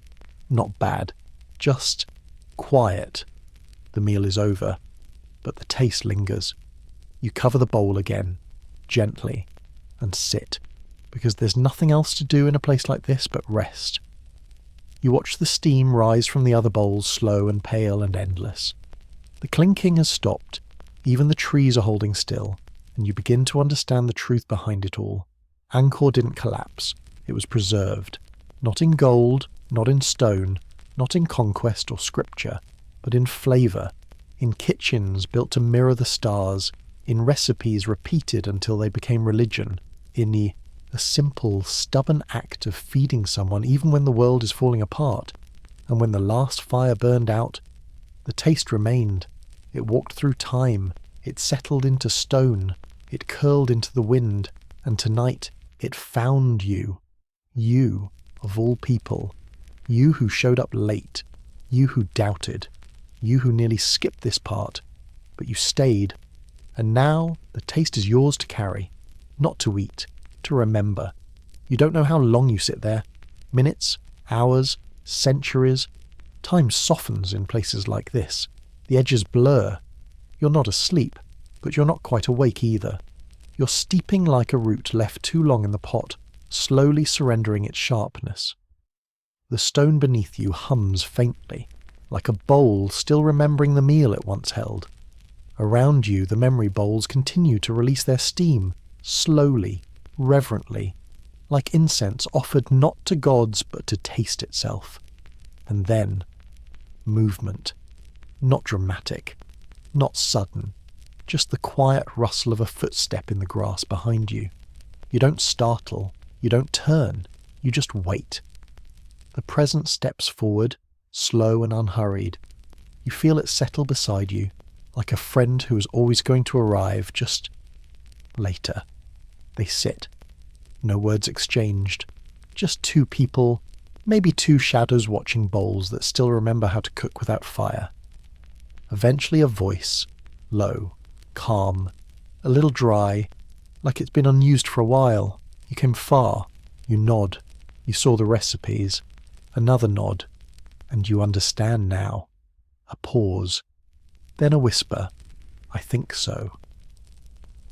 Speaker 1: Not bad. Just quiet. The meal is over, but the taste lingers. You cover the bowl again, gently, and sit, because there's nothing else to do in a place like this but rest. You watch the steam rise from the other bowls, slow and pale and endless. The clinking has stopped, even the trees are holding still, and you begin to understand the truth behind it all. Angkor didn't collapse, it was preserved. Not in gold, not in stone, not in conquest or scripture, but in flavour, in kitchens built to mirror the stars, in recipes repeated until they became religion, in the simple, stubborn act of feeding someone even when the world is falling apart, and when the last fire burned out, the taste remained. It walked through time, it settled into stone, it curled into the wind, and tonight it found you. You, of all people. You who showed up late. You who doubted. You who nearly skipped this part. But you stayed. And now the taste is yours to carry. Not to eat. To remember. You don't know how long you sit there. Minutes, hours, centuries. Time softens in places like this. The edges blur. You're not asleep, but you're not quite awake either. You're steeping like a root left too long in the pot, slowly surrendering its sharpness. The stone beneath you hums faintly, like a bowl still remembering the meal it once held. Around you, the memory bowls continue to release their steam, slowly, reverently, like incense offered not to gods but to taste itself. And then, movement. Not dramatic, not sudden, just the quiet rustle of a footstep in the grass behind you. You don't startle, you don't turn, you just wait. The present steps forward, slow and unhurried. You feel it settle beside you, like a friend who is always going to arrive, just later. They sit. No words exchanged. Just two people, maybe two shadows watching bowls that still remember how to cook without fire. Eventually a voice, low, calm, a little dry, like it's been unused for a while. You came far. You nod. You saw the recipes. Another nod. And you understand now. A pause. Then a whisper. I think so.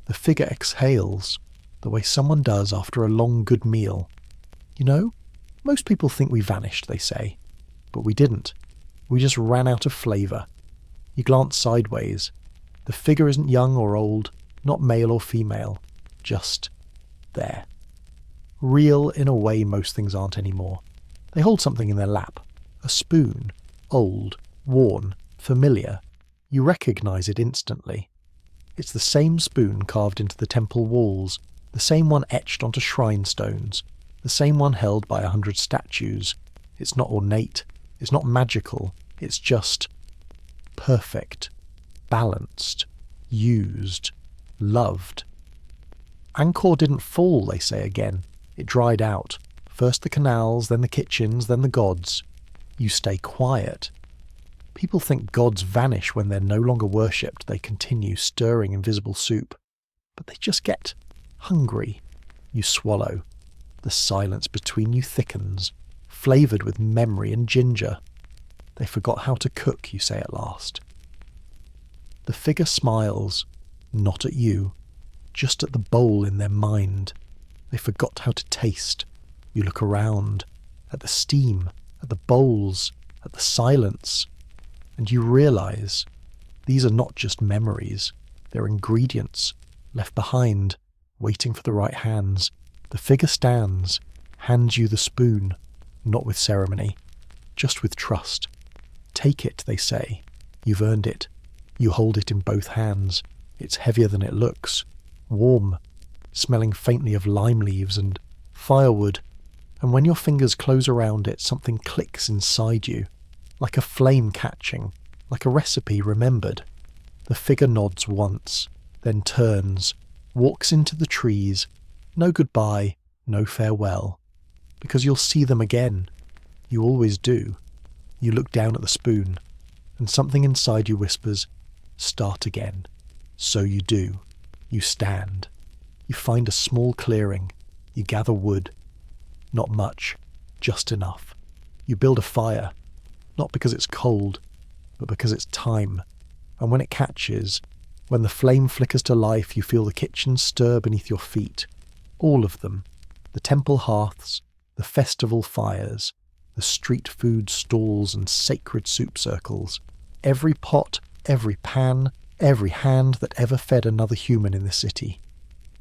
Speaker 1: The figure exhales, the way someone does after a long good meal. You know, most people think we vanished, they say. But we didn't. We just ran out of flavour. You glance sideways. The figure isn't young or old, not male or female. Just there. Real in a way most things aren't anymore. They hold something in their lap. A spoon. Old. Worn. Familiar. You recognise it instantly. It's the same spoon carved into the temple walls, the same one etched onto shrine stones, the same one held by 100 statues. It's not ornate. It's not magical. It's just perfect, balanced, used, loved. Angkor didn't fall, they say again. It dried out. First the canals, then the kitchens, then the gods. You stay quiet. People think gods vanish when they're no longer worshipped. They continue stirring invisible soup. But they just get hungry. You swallow. The silence between you thickens, flavoured with memory and ginger. They forgot how to cook, you say at last. The figure smiles, not at you, just at the bowl in their mind. They forgot how to taste. You look around, at the steam, at the bowls, at the silence, and you realise these are not just memories, they're ingredients, left behind, waiting for the right hands. The figure stands, hands you the spoon, not with ceremony, just with trust. Take it, they say. You've earned it. You hold it in both hands. It's heavier than it looks. Warm, smelling faintly of lime leaves and firewood. And when your fingers close around it, something clicks inside you, like a flame catching, like a recipe remembered. The figure nods once, then turns, walks into the trees. No goodbye, no farewell, because you'll see them again. You always do. You look down at the spoon, and something inside you whispers, start again. So you do. You stand. You find a small clearing. You gather wood. Not much, just enough. You build a fire, not because it's cold, but because it's time. And when it catches, when the flame flickers to life, you feel the kitchen stir beneath your feet. All of them. The temple hearths, the festival fires, the street food stalls and sacred soup circles. Every pot, every pan, every hand that ever fed another human in the city.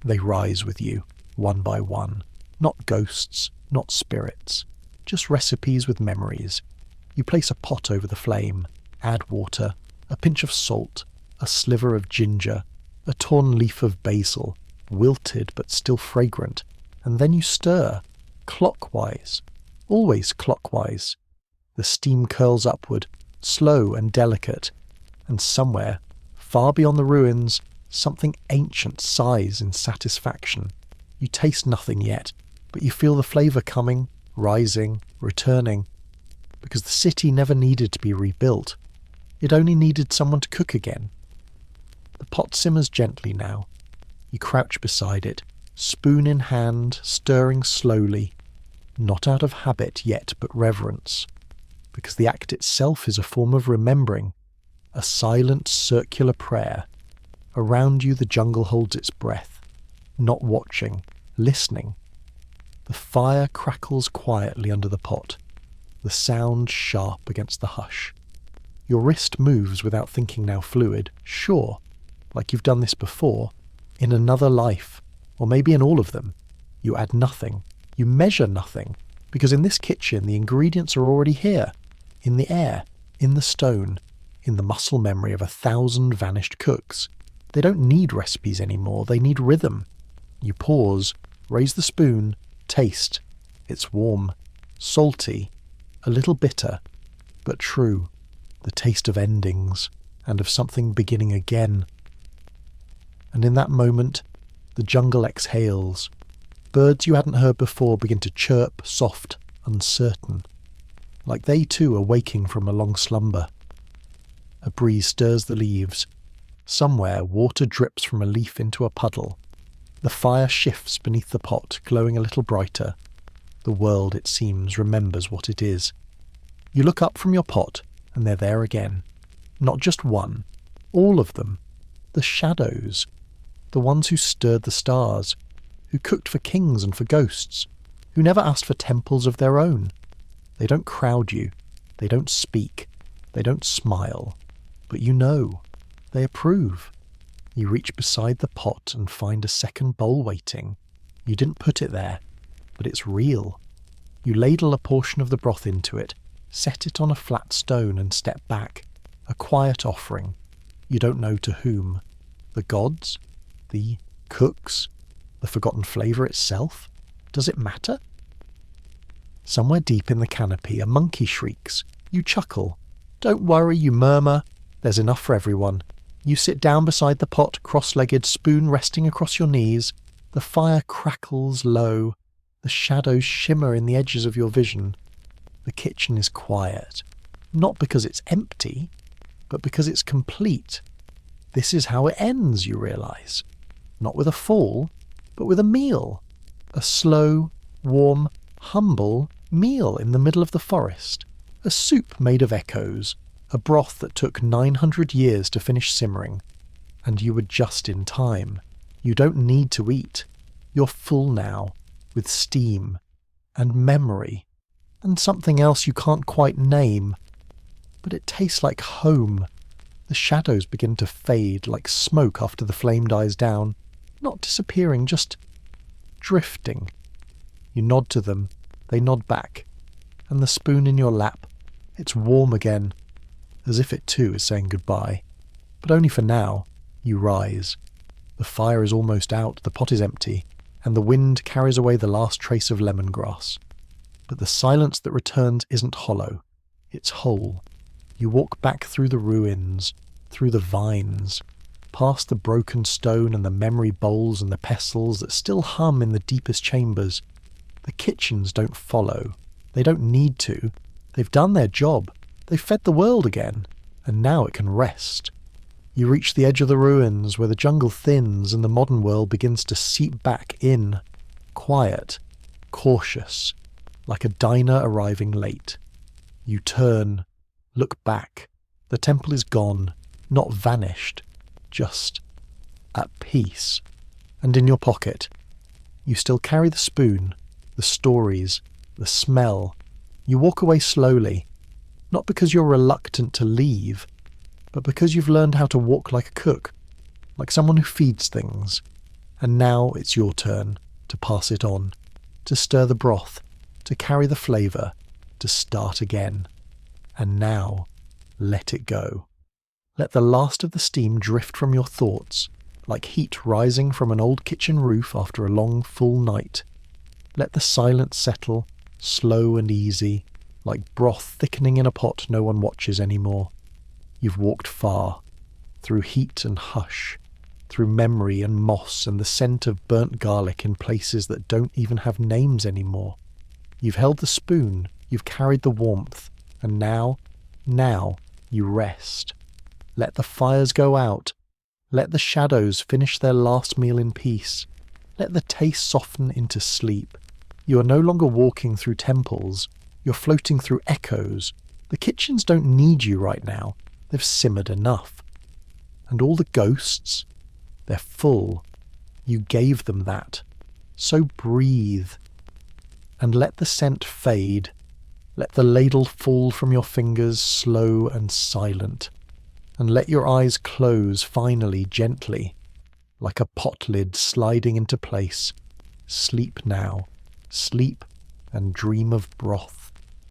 Speaker 1: They rise with you, one by one. Not ghosts, not spirits, just recipes with memories. You place a pot over the flame, add water, a pinch of salt, a sliver of ginger, a torn leaf of basil, wilted but still fragrant, and then you stir, clockwise, always clockwise. The steam curls upward, slow and delicate, and somewhere, far beyond the ruins, something ancient sighs in satisfaction. You taste nothing yet, but you feel the flavour coming, rising, returning, because the city never needed to be rebuilt. It only needed someone to cook again. The pot simmers gently now. You crouch beside it, spoon in hand, stirring slowly, not out of habit yet but reverence, because the act itself is a form of remembering, a silent circular prayer. Around you the jungle holds its breath, not watching, listening. The fire crackles quietly under the pot, the sound sharp against the hush. Your wrist moves without thinking, now fluid, sure, like you've done this before, in another life, or maybe in all of them. You add nothing, you measure nothing, because in this kitchen the ingredients are already here, in the air, in the stone, in the muscle memory of 1,000 vanished cooks. They don't need recipes anymore, they need rhythm. You pause, raise the spoon, taste. It's warm, salty, a little bitter, but true. The taste of endings, and of something beginning again. And in that moment, the jungle exhales. Birds you hadn't heard before begin to chirp, soft, uncertain, like they too are waking from a long slumber. A breeze stirs the leaves. Somewhere water drips from a leaf into a puddle. The fire shifts beneath the pot, glowing a little brighter. The world, it seems, remembers what it is. You look up from your pot, and they're there again. Not just one, all of them. The shadows. The ones who stirred the stars, who cooked for kings and for ghosts, who never asked for temples of their own. They don't crowd you, they don't speak, they don't smile, but you know, they approve. You reach beside the pot and find a second bowl waiting. You didn't put it there, but it's real. You ladle a portion of the broth into it, set it on a flat stone and step back, a quiet offering. You don't know to whom. The gods? The cooks? The forgotten flavour itself? Does it matter? Somewhere deep in the canopy, a monkey shrieks. You chuckle. Don't worry, you murmur. There's enough for everyone. You sit down beside the pot, cross-legged, spoon resting across your knees. The fire crackles low. The shadows shimmer in the edges of your vision. The kitchen is quiet. Not because it's empty, but because it's complete. This is how it ends, you realise. Not with a fall, but with a meal. A slow, warm, humble meal in the middle of the forest. A soup made of echoes. A broth that took 900 years to finish simmering. And you were just in time. You don't need to eat. You're full now, with steam, and memory, and something else you can't quite name. But it tastes like home. The shadows begin to fade like smoke after the flame dies down. Not disappearing, just drifting. You nod to them, they nod back. And the spoon in your lap, it's warm again. As if it too is saying goodbye. But only for now. You rise. The fire is almost out, the pot is empty, and the wind carries away the last trace of lemongrass. But the silence that returns isn't hollow. It's whole. You walk back through the ruins, through the vines, past the broken stone and the memory bowls and the pestles that still hum in the deepest chambers. The kitchens don't follow. They don't need to. They've done their job. They've fed the world again, and now it can rest. You reach the edge of the ruins where the jungle thins and the modern world begins to seep back in, quiet, cautious, like a diner arriving late. You turn, look back. The temple is gone, not vanished, just at peace. And in your pocket, you still carry the spoon, the stories, the smell. You walk away slowly. Not because you're reluctant to leave, but because you've learned how to walk like a cook, like someone who feeds things. And now it's your turn to pass it on, to stir the broth, to carry the flavour, to start again. And now, let it go. Let the last of the steam drift from your thoughts, like heat rising from an old kitchen roof after a long, full night. Let the silence settle, slow and easy, like broth thickening in a pot no one watches anymore. You've walked far, through heat and hush, through memory and moss and the scent of burnt garlic in places that don't even have names anymore. You've held the spoon, you've carried the warmth, and now you rest. Let the fires go out. Let the shadows finish their last meal in peace. Let the taste soften into sleep. You are no longer walking through temples. You're floating through echoes. The kitchens don't need you right now. They've simmered enough. And all the ghosts, they're full. You gave them that. So breathe. And let the scent fade. Let the ladle fall from your fingers, slow and silent. And let your eyes close finally, gently, like a pot lid sliding into place. Sleep now. Sleep and dream of broth.